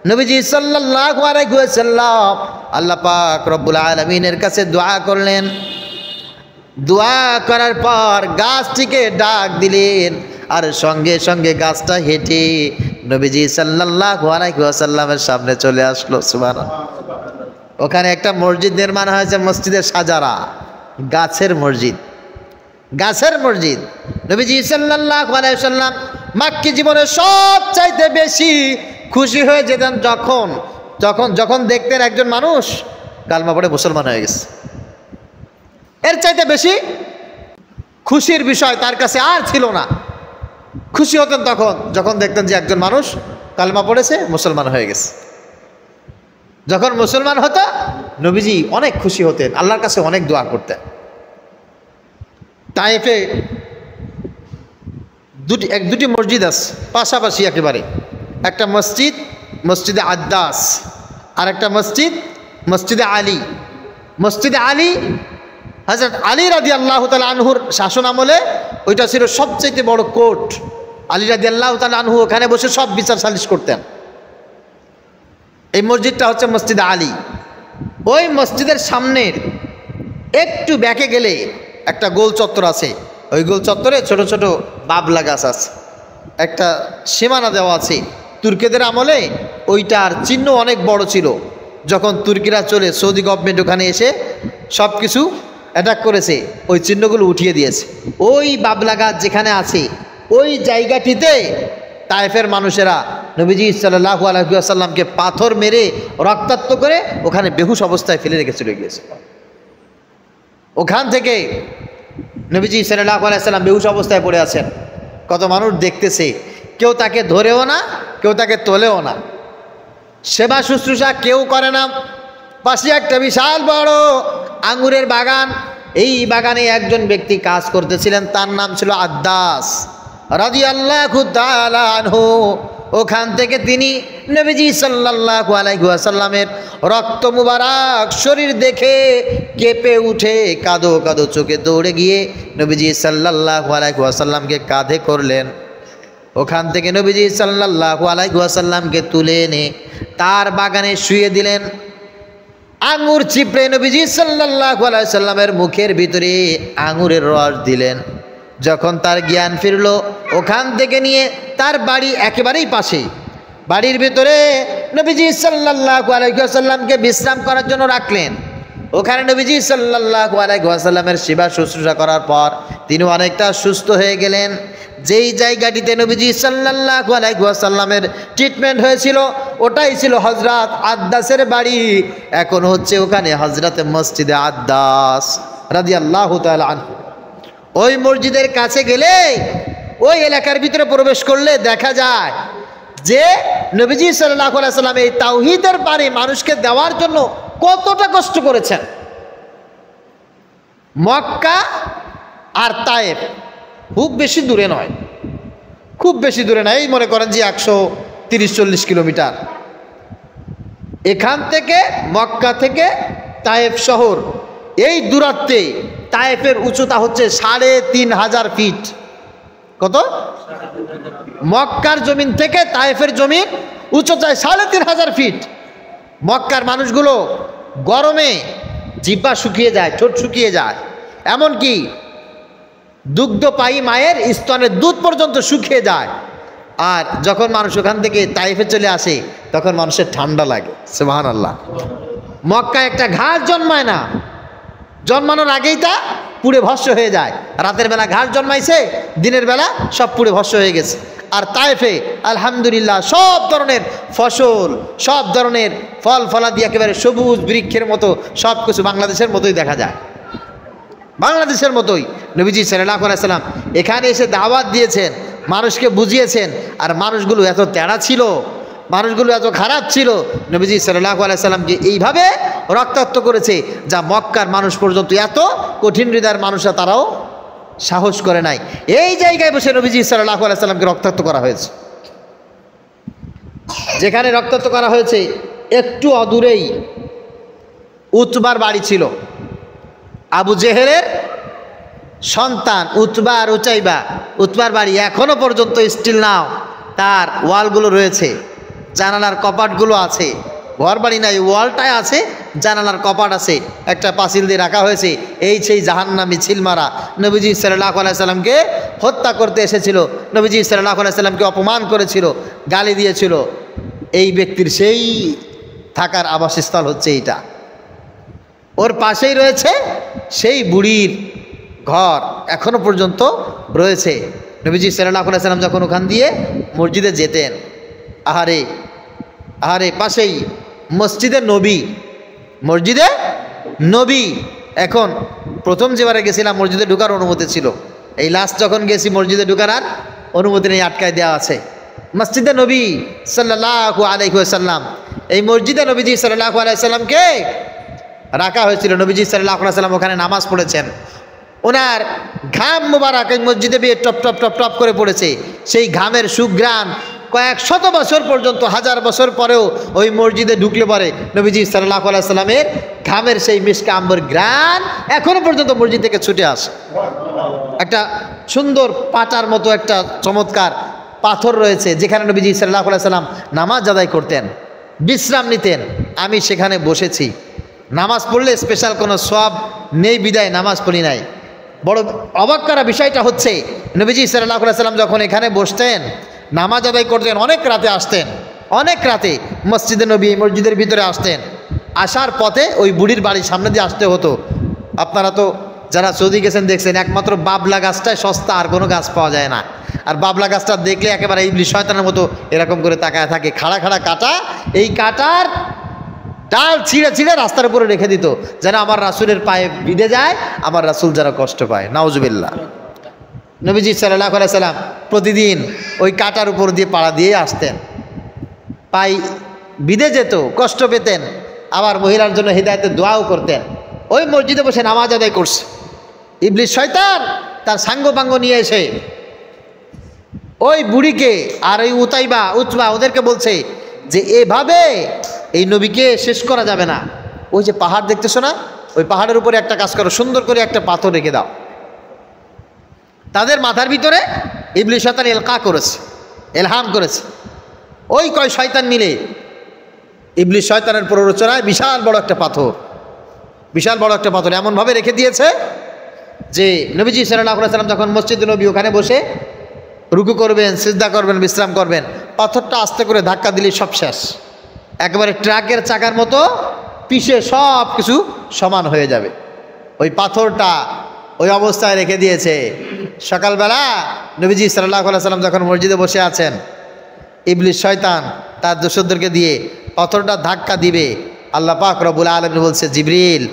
[SPEAKER 1] নবীজি সাল্লাল্লাহু আলাইহি ওয়াসাল্লাম আল্লাহ পাক রব্বুল আলামিনের কাছে দোয়া করলেন। দোয়া করার পর গাছটিকে ডাক দিলেন, আর সঙ্গে সঙ্গে গাছটা হেঁটে নবীজি সাল্লাল্লাহু আলাইহি ওয়াসাল্লামের সামনে চলে আসলো। সুবহানাল্লাহ। ওখানে একটা মসজিদ নির্মাণ হয়েছে, মসজিদে সাজারা, গাছের মসজিদ। নবীজি সাল্লাল্লাহু আলাইহি ওয়াসাল্লাম মক্কি জীবনে সবচাইতে বেশি খুশি হয়ে যেতেন যখন দেখতেন একজন মানুষ কালমা পড়ে মুসলমান হয়ে গেছে। এর চাইতে বেশি খুশির বিষয় তার কাছে আর ছিল না। খুশি হতেন যখন দেখতেন যে একজন মানুষ কালমা পড়েছে, মুসলমান হয়ে গেছে। যখন মুসলমান হতো নবীজি অনেক খুশি হতেন, আল্লাহর কাছে অনেক দোয়া করতেন। তায়েফে দুটি মসজিদ আছে পাশাপাশি একেবারে। একটা মসজিদে আদ্দাস, আর একটা মসজিদে আলী। মসজিদে আলী হযরত আলী রাদিয়াল্লাহু তাআলা আনহুর শাসন আমলে ওইটা ছিল সবচেয়ে বড় কোর্ট। আলী রাদিয়াল্লাহু তাআলা আনহু ওখানে বসে সব বিচার সালিশ করতেন। এই মসজিদটা হচ্ছে মসজিদ আলী। ওই মসজিদের সামনের একটু ব্যাকে গেলে একটা গোল চত্বর আছে। ওই গোল চত্বরে ছোট ছোট বাবলা গাছ আছে, একটা সীমানা দেওয়া আছে। তুর্কিদের আমলে ওইটার চিহ্ন অনেক বড় ছিল। যখন তুর্কিরা চলে সৌদি গভর্নমেন্ট ওখানে এসে সব কিছু অ্যাটাক করেছে, ওই চিহ্নগুলো উঠিয়ে দিয়েছে। ওই বাবলা গাছ যেখানে আছে ওই জায়গাটিতে তায়েফের মানুষেরা নবীজি সাল্লাল্লাহু আলাইহি ওয়াসাল্লামকে পাথর মেরে রক্তাক্ত করে ওখানে বেহুশ অবস্থায় ফেলে রেখে চলে গিয়েছে। ওখান থেকে নবীজি সাল্লাল্লাহু আলাইহি ওয়াসাল্লাম বেহুশ অবস্থায় পড়ে আছেন। কত মানুষ দেখতেছে, কেউ তাকে ধরেও না, কেউ তাকে তোলেও না, সেবা শুশ্রূষা কেউ করে না। পাশে একটা বিশাল বড় আঙ্গুরের বাগান। এই বাগানে একজন ব্যক্তি কাজ করতেছিলেন, তার নাম ছিল আদ্দাস রাদিয়াল্লাহু তাআলা আনহু। ওখান থেকে তিনি নবীজি সাল্লাল্লাহু আলাইহি ওয়াসাল্লামের রক্ত মুবারক শরীর দেখে কেঁপে উঠে কাঁদো কাঁদো চোখে দৌড়ে গিয়ে নবীজি সাল্লাল্লাহু আলাইহি ওয়াসাল্লামকে কাঁধে করলেন। ওখান থেকে নবীজি সাল্লাল্লাহু আলাইহি ওয়াসাল্লামকে তুলে এনে তার বাগানে শুয়ে দিলেন। আঙুর চিপড়ে নবীজি সাল্লাল্লাহু আলাইহি ওয়াসাল্লামের মুখের ভিতরে আঙুরের রস দিলেন। যখন তার জ্ঞান ফিরল, ওখান থেকে নিয়ে তার বাড়ি একেবারেই পাশে, বাড়ির ভিতরে নবীজি সাল্লাল্লাহু আলাইহি ওয়াসাল্লামকে বিশ্রাম করার জন্য রাখলেন। ওখানে নবীজি সাল্লাল্লাহু আলাইহি ওয়াসাল্লামের সেবা শুশ্রূষা করার পর তিনি অনেকটা সুস্থ হয়ে গেলেন। যেই জায়গাটিতে নবীজি সাল্লাল্লাহু আলাইহি ওয়াসাল্লামের ট্রিটমেন্ট হয়েছিল ওটাই ছিল হযরত আদ্দাসের বাড়ি। এখন হচ্ছে ওখানে হযরতে মসজিদে আদ্দাস রাদিয়াল্লাহু তাআলা আনহু। ওই মসজিদের কাছে গেলে, ওই এলাকার ভিতরে প্রবেশ করলে দেখা যায় যে নবীজি সাল্লাল্লাহু আলাইহি ওয়াসাল্লাম এই তাওহীদের বাণী মানুষকে দেওয়ার জন্য কতটা কষ্ট করেছেন। মক্কা আর তায়েফ খুব বেশি দূরে নয়, খুব বেশি দূরে নয়, এই মনে করেন যে 130-40 কিলোমিটার। এখান থেকে মক্কা থেকে তায়েফ শহর এই দূরত্বে তায়েফের উচ্চতা হচ্ছে 3500 ফিট। কত? মক্কার জমিন থেকে তায়েফের জমিন উচ্চতায় 3500 ফিট। মক্কার মানুষগুলো গরমে জিহ্বা শুকিয়ে যায়, ঠোঁট শুকিয়ে যায়, এমনকি দুগ্ধপায়ী মায়ের স্তনের দুধ পর্যন্ত শুকিয়ে যায়। আর যখন মানুষ ওখান থেকে তায়েফে চলে আসে তখন মানুষের ঠান্ডা লাগে। সুবহানাল্লাহ। মক্কায় একটা ঘাস জন্মায় না, জন্মানোর আগেই তা পুড়ে ভস্ম হয়ে যায়। রাতের বেলা ঘাস জন্মাইছে, দিনের বেলা সব পুড়ে ভস্ম হয়ে গেছে। আর তায়েফে আলহামদুলিল্লাহ সব ধরনের ফসল, সব ধরনের ফল ফলাদি একেবারে সবুজ বৃক্ষের মতো সব কিছু বাংলাদেশের মতোই দেখা যায়, বাংলাদেশের মতোই। নবীজি সাল্লাল্লাহু আলাইহি ওয়াসাল্লাম এখানে এসে দাওয়াত দিয়েছেন, মানুষকে বুঝিয়েছেন। আর মানুষগুলো এত তেড়া ছিল, মানুষগুলো এত খারাপ ছিল, নবীজি সাল্লাল্লাহু আলাইহি ওয়াসাল্লামকে এইভাবে রক্তাক্ত করেছে যা মক্কার মানুষ পর্যন্ত, এত কঠিন হৃদয়ের মানুষরা তারাও সাহস করে নাই। এই জায়গায় বসে নবীজি সাল্লাল্লাহু আলাইহি ওয়াসাল্লামকে রক্তাক্ত করা হয়েছে। যেখানে রক্তাক্ত করা হয়েছে একটু অদূরেই উতবার বাড়ি ছিল। আবু জেহেলের সন্তান উতবা আর উচাইবা, উতবার বাড়ি এখনো পর্যন্ত স্টিল নাও তার ওয়ালগুলো রয়েছে, জানালার কপাটগুলো আছে। ঘর বাড়ি নাই, ওয়ালটায় আছে, জানালার কপাট আছে, একটা পাঁচিল দিয়ে রাখা হয়েছে। এই সেই জাহান্নামী ছিলমারা নবীজি সাল্লাল্লাহু আলাইহি ওয়াসাল্লামকে হত্যা করতে এসেছিল, নবীজি সাল্লাল্লাহু আলাইহি ওয়াসাল্লামকে অপমান করেছিল, গালি দিয়েছিল। এই ব্যক্তির সেই থাকার আবাসস্থল হচ্ছে এইটা। ওর পাশেই রয়েছে সেই বুড়ির ঘর, এখনো পর্যন্ত রয়েছে। নবীজি সাল্লাল্লাহু আলাইহি ওয়াসাল্লাম যখন ওখান দিয়ে মসজিদে যেতেন, আহারে আহারে পাশেই মসজিদে নবী, মসজিদে নবী। এখন প্রথম যেবারে গেছিলাম মসজিদে ঢুকার অনুমতি ছিল, এই লাস্ট যখন গেছি মসজিদে ঢুকার আর অনুমতি নেই, আটকায় দেওয়া আছে। মসজিদে নবী সাল্লাল্লাহু আলাইহি ওয়াসাল্লাম, এই মসজিদে নবীজি সাল্লাল্লাহু আলাইহি ওয়াসাল্লামকে রাখা হয়েছিল। নবীজি সাল্লাল্লাহু আলাইহি ওয়াসাল্লাম ওখানে নামাজ পড়েছেন, ওনার ঘাম মুবারক এই মসজিদে বিয়ে টপ টপ টপ টপ করে পড়েছে। সেই ঘামের সুঘ্রাণ কয়েক শত বছর পর্যন্ত, হাজার বছর পরেও ওই মসজিদে ঢুকলে পরে নবীজি সাল্লাল্লাহু আলাইহি সাল্লামের ঘামের সেই মিশকা আম্বর ঘ্রাণ এখনো পর্যন্ত মসজিদ থেকে ছুটে আসে। একটা সুন্দর পাটার মতো একটা চমৎকার পাথর রয়েছে, যেখানে নবীজি সাল্লাল্লাহু আলাইহি সাল্লাম নামাজ আদায় করতেন, বিশ্রাম নিতেন। আমি সেখানে বসেছি। নামাজ পড়লে স্পেশাল কোনো সওয়াব নেই বিদায় নামাজ পড়ি নাই। বড় অবাক করা বিষয়টা হচ্ছে, নবীজি সাল্লাল্লাহু আলাইহি সাল্লাম যখন এখানে বসতেন, নামাজ আদায় করতেন, অনেক রাতে আসতেন, অনেক রাতে মসজিদে নবী মসজিদের ভিতরে আসতেন। আসার পথে ওই বুড়ির বাড়ির সামনে দিয়ে আসতে হতো। আপনারা তো যারা সৌদি গেছেন দেখছেন, একমাত্র বাবলা গাছটাই সস্তা, আর কোনো গাছ পাওয়া যায় না। আর বাবলা গাছটা দেখলে একেবারে ইবলিস শয়তানের মতো এরকম করে তাকায় থাকে, খাড়া খাড়া কাটা, এই কাটার ডাল ছিঁড়ে ছিঁড়ে রাস্তার উপরে রেখে দিত, যেন আমার রাসূলের পায়ে বিঁধে যায়, আমার রাসূল যারা কষ্ট পায়। নাউজুবিল্লাহ। নবীজি সাল্লাল্লাহু আলাইহি সাল্লাম প্রতিদিন ওই কাটার উপর দিয়ে পাড়া দিয়ে আসতেন, পায়ে বিঁধে যেত, কষ্ট পেতেন, আবার মহিলার জন্য হিদায়াতের দোয়াও করতেন। ওই মসজিদে বসে নামাজ আদায় করছে, ইবলিস শয়তান তার সাঙ্গপাঙ্গ নিয়ে এসে ওই বুড়িকে আর ওই উতবা ওদেরকে বলছে যে এভাবে এই নবীকে শেষ করা যাবে না। ওই যে পাহাড় দেখতেছো না, ওই পাহাড়ের উপরে একটা কাজ করো, সুন্দর করে একটা পাথর রেখে দাও। তাদের মাথার ভিতরে ইবলিস শয়তান এলহাম করেছে। ওই কয় শয়তান মিলে ইবলিস শয়তানের প্ররোচনায় বিশাল বড় একটা পাথর এমনভাবে রেখে দিয়েছে যে নবীজি সাল্লাল্লাহু আলাইহি সাল্লাম যখন মসজিদে নবী ওখানে বসে রুকু করবেন, সিজদা করবেন, বিশ্রাম করবেন, পাথরটা আস্তে করে ধাক্কা দিলে সব শেষ। একেবারে ট্রাকের চাকার মতো পিষে সব কিছু সমান হয়ে যাবে। ওই পাথরটা ওই অবস্থায় রেখে দিয়েছে। সকালবেলা নবীজি সাল্লাল্লাহু আলাইহি সাল্লাম যখন মসজিদে বসে আছেন, ইবলিস শয়তান তার দোসরদেরকে দিয়ে পাথরটা ধাক্কা দিবে। আল্লাহ পাক রব্বুল আলামিন বলছে, জিবরিল,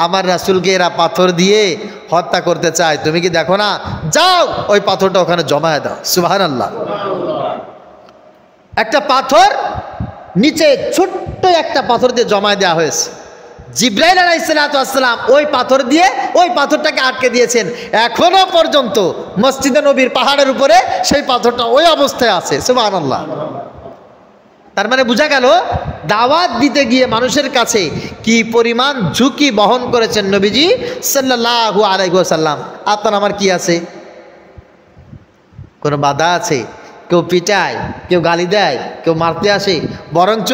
[SPEAKER 1] আমার রাসূলকে এরা পাথর দিয়ে হত্যা করতে চায়, তুমি কি দেখো না? যাও ওই পাথরটা ওখানে জমায়ে দাও। সুবহানাল্লাহ। একটা পাথর নিচে ছোট্ট একটা পাথর দিয়ে জমায়ে দেওয়া হয়েছে। জিবরাইল আলাইহিস সালাতু ওয়াস সালাম ওই পাথর দিয়ে ওই পাথরটাকে আটকে দিয়েছেন। এখনো পর্যন্ত মসজিদে নবীর পাহাড়ের উপরে সেই পাথরটা ওই অবস্থায় আছে। সুবহানাল্লাহ। তার মানে বোঝা গেল দাওয়াত দিতে গিয়ে মানুষের কাছে কি পরিমাণ ঝুঁকি বহন করেছেন নবীজি সাল্লাল্লাহু আলাইহি ওয়াসাল্লাম। আপনার আমার কি আছে? কোনো বাধা আছে? কেউ পিটায়, কেউ গালি দেয়, কেউ মারতে আসে, বরঞ্চ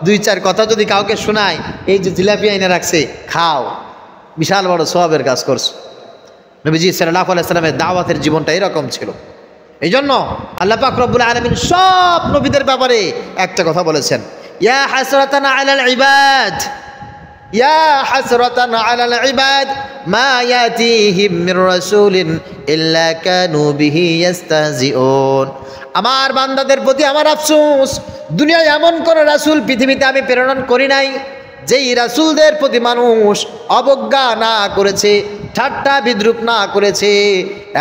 [SPEAKER 1] দুই চার কথা যদি কাউকে শোনায়, এই যে জিলাপি এনে রাখছে, খাও, বিশাল বড় সওয়াবের কাজ করছে। নবীজি সাল্লাল্লাহু আলাইহি সাল্লামের দাওয়াতের জীবনটা এরকম ছিল। এই জন্য আল্লাহ পাক রব্বুল আলামিন সব নবীদের ব্যাপারে একটা কথা বলেছেন, ইয়া হাসরাতান আলাল ইবাদ, ইয়া হাসরাতান আলাল ইবাদ মা ইয়াতিহিম মির রাসূলিন ইল্লা কানু বিহি ইস্তাহজিউন। আমার বান্দাদের প্রতি আমার আফসোস, দুনিয়ায় এমন কোন রাসূল পৃথিবীতে আমি প্রেরণ করি নাই যেই রাসূলদের প্রতি মানুষ অবজ্ঞা না করেছে, ঠাট্টা বিদ্রুপ না করেছে।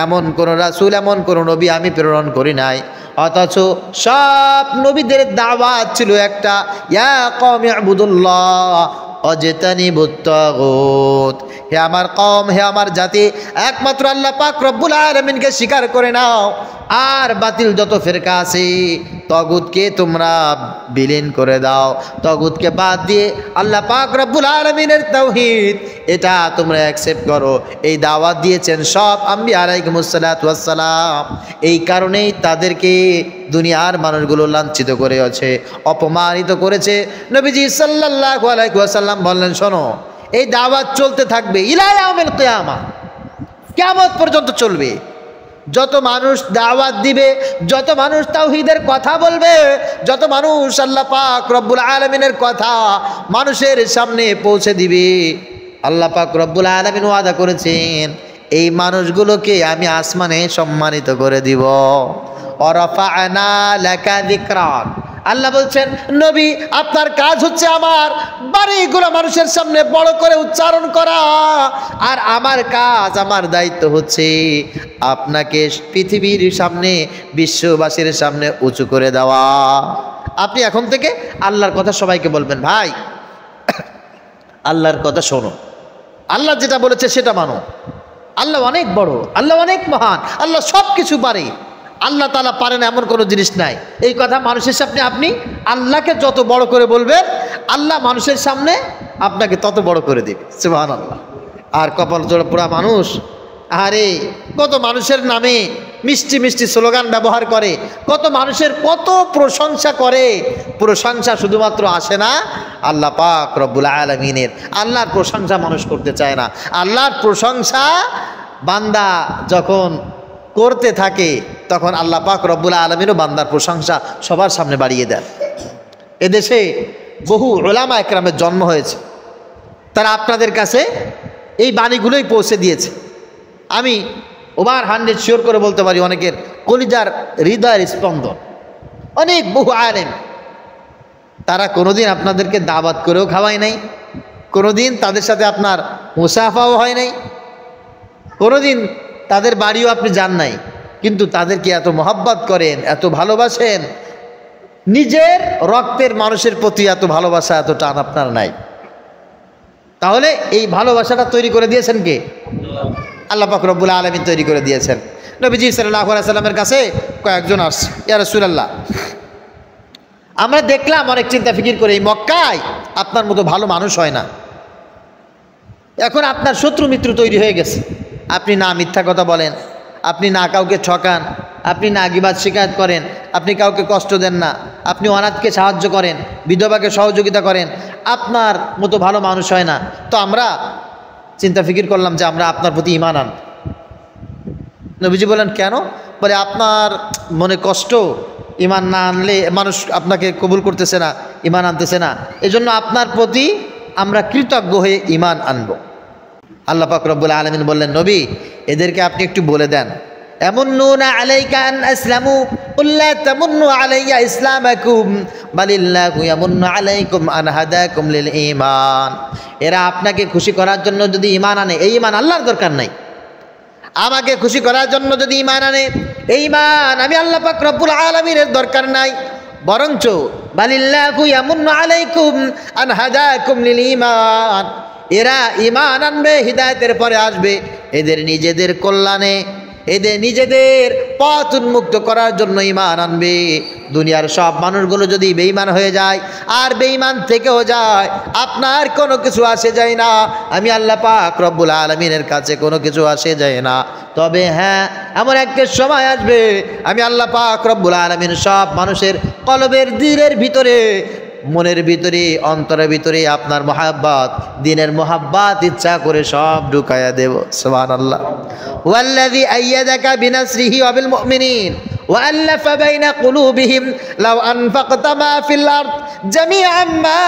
[SPEAKER 1] এমন কোন রাসূল, এমন কোন নবী আমি প্রেরণ করি নাই। অথচ সব নবীদের দাওয়াত ছিল একটা, ইয়া কওমি ইবুদুল্লাহ ওয়াজতানিবুত তাগুত। হে আমার কওম, হে আমার জাতি, একমাত্র আল্লাহ পাক রব্বুল আলামিনকে স্বীকার করে নাও, আর বাতিল যত ফিরকা আছে তাগুতকে তোমরা বিলীন করে দাও। তাগুতকে বাদ দিয়ে আল্লাহ পাক রব্বুল আলামিনের তাওহীদ এটা তোমরা অ্যাকসেপ্ট করো। এই দাওয়াত দিয়েছেন সব আম্বিয়া আলাইহিমুস সালাতু ওয়াস সালাম। এই কারণেই তাদেরকে দুনিয়ার মানুষগুলো লাঞ্ছিত করেছে, অপমানিত করেছে। নবীজি সাল্লাল্লাহু আলাইহি ওয়াসাল্লাম বললেন, শোনো, এই দাওয়াত চলতে থাকবে ইলা ইয়াউমিল কিয়ামা, কিয়ামত পর্যন্ত চলবে। যত মানুষ দাওয়াত দিবে, যত মানুষ তাওহীদের কথা বলবে, যত মানুষ আল্লাহ পাক রব্বুল আলামিনের কথা মানুষের সামনে পৌঁছে দিবে, আল্লাহ পাক রব্বুল আলামিন ওয়াদা করেছেন এই মানুষগুলোকে আমি আসমানে সম্মানিত করে দিব। ওয়ারাফা'না লাকা যিকরাক। আল্লাহ বলছেন, নবী আপনার কাজ হচ্ছে আমার বাড়িগুলো মানুষের সামনে বড় করে উচ্চারণ করা, আর আমার কাজ, আমার দায়িত্ব হচ্ছে আপনাকে পৃথিবীর সামনে, বিশ্ববাসীর সামনে উঁচু করে দেওয়া। আপনি এখন থেকে আল্লাহর কথা সবাইকে বলবেন, ভাই আল্লাহর কথা শোনো, আল্লাহ যেটা বলেছে সেটা মানো। আল্লাহ অনেক বড়, আল্লাহ অনেক মহান, আল্লাহ সব কিছু পারে। আল্লাহ তাআলা পারেন এমন কোনো জিনিস নাই। এই কথা মানুষের সামনে আপনি আল্লাহকে যত বড় করে বলবেন, আল্লাহ মানুষের সামনে আপনাকে তত বড় করে দেবে। সুবহানাল্লাহ। আর কপাল জোড়া পোড়া মানুষ, আরে কত মানুষের নামে মিষ্টি মিষ্টি স্লোগান ব্যবহার করে, কত মানুষের কত প্রশংসা করে। প্রশংসা শুধুমাত্র আসে না আল্লাহ পাক রব্বুল আলামিনের। আল্লাহর প্রশংসা মানুষ করতে চায় না। আল্লাহর প্রশংসা বান্দা যখন করতে থাকে তখন আল্লাহ পাক রব্বুল আলামিনও বান্দার প্রশংসা সবার সামনে বাড়িয়ে দেন। এদেশে বহু উলামা একরামের জন্ম হয়েছে, তারা আপনাদের কাছে এই বাণীগুলোই পৌঁছে দিয়েছে। আমি ওভার 100 শিওর করে বলতে পারি অনেকের কলিজার হৃদয়ের স্পন্দন। অনেক বহু আলেম, তারা কোনোদিন আপনাদেরকে দাওয়াত করেও খাওয়ায় নাই, কোনোদিন তাদের সাথে আপনার মুসাফাও হয় নাই, কোনোদিন তাদের বাড়িও আপনি যান নাই, কিন্তু তাদেরকে এত মহব্বত করেন, এত ভালোবাসেন। নিজের রক্তের মানুষের প্রতি এত ভালোবাসা, এত টান আপনার নাই। তাহলে এই ভালোবাসাটা তৈরি করে দিয়েছেন কে? আল্লাহ পাক রব্বুল আলামিন তৈরি করে দিয়েছেন। নবীজি সাল্লাল্লাহু আলাইহি সাল্লামের কাছে কয়েকজন আসছে, ইয়া রাসূলুল্লাহ, আমরা দেখলাম অনেক চিন্তা ফিকির করে এই মক্কায় আপনার মতো ভালো মানুষ হয় না। এখন আপনার শত্রু মিত্র তৈরি হয়ে গেছে। আপনি না মিথ্যা কথা বলেন, আপনি না কাউকে ঠকান, আপনি না গীবাত শিকায়ত করেন, আপনি কাউকে কষ্ট দেন না, আপনি অনাথকে সাহায্য করেন, বিধবাকে সহযোগিতা করেন। আপনার মতো ভালো মানুষ হয় না। তো আমরা চিন্তা ফিকির করলাম যে আমরা আপনার প্রতি ঈমান আন। নবীজি বলেন কেন? বলে আপনার মনে কষ্ট, ঈমান না আনলে মানুষ আপনাকে কবুল করতেছে না, ঈমান আনতেছে না, এজন্য আপনার প্রতি আমরা কৃতজ্ঞ হয়ে ঈমান আনব। আল্লাহ পাক রব্বুল আলামিন বললেন, নবী এদেরকে আপনি একটু বলে দেন, ইয়ামুন্নুনা আলাইকা আন আসলামু কুল লা তামুন্নু আলাইয়া ইসলামাকুম বালিল্লাহু ইয়ামুন্নু আলাইকুম আন হাদাকুম লিল ঈমান। এরা আপনাকে খুশি করার জন্য যদি ঈমান আনে, এই ঈমান আল্লাহর দরকার নাই। আমাকে খুশি করার জন্য যদি ঈমান আনে, এই ঈমান আমি আল্লাহ পাক রব্বুল আলামিনের দরকার নাই। বরঞ্চ বালিল্লাহু ইয়ামুন্নু আলাইকুম আন হাদাকুম লিল ঈমান, এরা ঈমান আনবে, হিদায়াতের পরে আসবে এদের নিজেদের কল্যাণে, এদের নিজেদের পথ উন্মুক্ত করার জন্য ঈমান আনবে। দুনিয়ার সব মানুষগুলো যদি বেঈমান হয়ে যায় আর বেঈমান থেকেও যায়, আপনার কোনো কিছু আসে যায় না, আমি আল্লাহ পাক রব্বুল আলামিনের কাছে কোনো কিছু আসে যায় না। তবে হ্যাঁ, এমন একটা সময় আসবে আমি আল্লাহ পাক রব্বুল আলামিন সব মানুষের কলবের দিলের ভিতরে, মনের ভিতরে, অন্তরের ভিতরে আপনার মহাব্বত, দিনের মহাব্বত ইচ্ছা করে সব ঢুকায়া দেব। সুবহানাল্লাহ। ওয়াল্লাযী আইয়াদাকা বিনাসরিহি ওয়া বিল মুমিনিন ওয়া আল্লাফা বাইনা কুলুবিহিম লাউ আনফাকতা মা ফিল আরদ জামিআন মা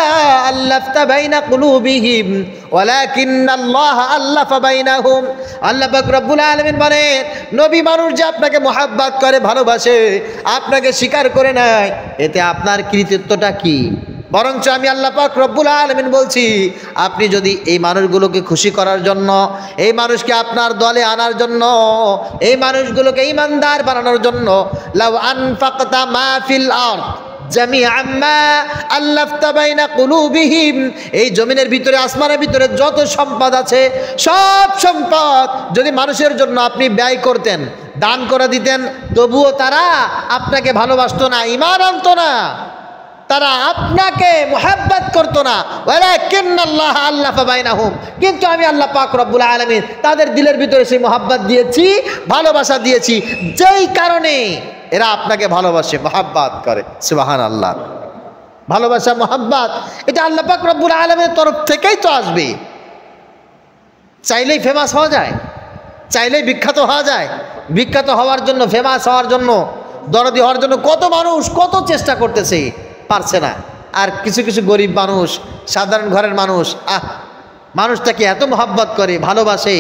[SPEAKER 1] আল্লাফতা বাইনা কুলুবিহিম ওয়ালাকিন্নাল্লাহা আল্লাফা বাইনাহুম। আল্লাহ পাক রব্বুল আলামিন বলেন, নবী মানুষ যে আপনাকে মহাব্বত করে, ভালোবাসে, আপনাকে স্বীকার করে নেয়, এতে আপনার কৃতিত্বটা কি? বরঞ্চ আমি আল্লাহ পাক রব্বুল আলামিন বলছি, আপনি যদি এই মানুষগুলোকে খুশি করার জন্য, এই মানুষকে আপনার দলে আনার জন্য, এই মানুষগুলোকে ঈমানদার বানানোর জন্য, লাউ আনফাকতা মা ফিল আরদ জামিআন মা আল্লাফতা বাইনা কুলুবিহিম, এই জমিনের ভিতরে, আসমানের ভিতরে যত সম্পদ আছে, সব সম্পদ যদি মানুষের জন্য আপনি ব্যয় করতেন, দান করে দিতেন, তবুও তারা আপনাকে ভালোবাসতো না, ঈমান আনতো না, তারা আপনাকে মুহাব্বত করতো না। ওয়ালাকিন্নাল্লাহা আল্লাফা বাইনাহুম, কিন্তু আমি আল্লাহ পাক রব্বুল আলামিন তাদের দিলের ভিতরে সেই মুহাব্বত দিয়েছি, ভালোবাসা দিয়েছি, যেই কারণে এরা আপনাকে ভালোবাসে, মুহাব্বত করে। সুবহানাল্লাহ। ভালোবাসা, মুহাব্বত, এটা আল্লাহ পাক রব্বুল আলামিনের তরফ থেকেই তো আসবে। চাইলেই ফেমাস হওয়া যায়, চাইলেই বিখ্যাত হওয়া যায়। বিখ্যাত হওয়ার জন্য, ফেমাস হওয়ার জন্য, দরদি হওয়ার জন্য কত মানুষ কত চেষ্টা করতেছে, পারছে না। আর কিছু কিছু গরিব মানুষ, সাধারণ ঘরের মানুষ, মানুষটাকে এত মহব্বত করে, ভালোবাসে।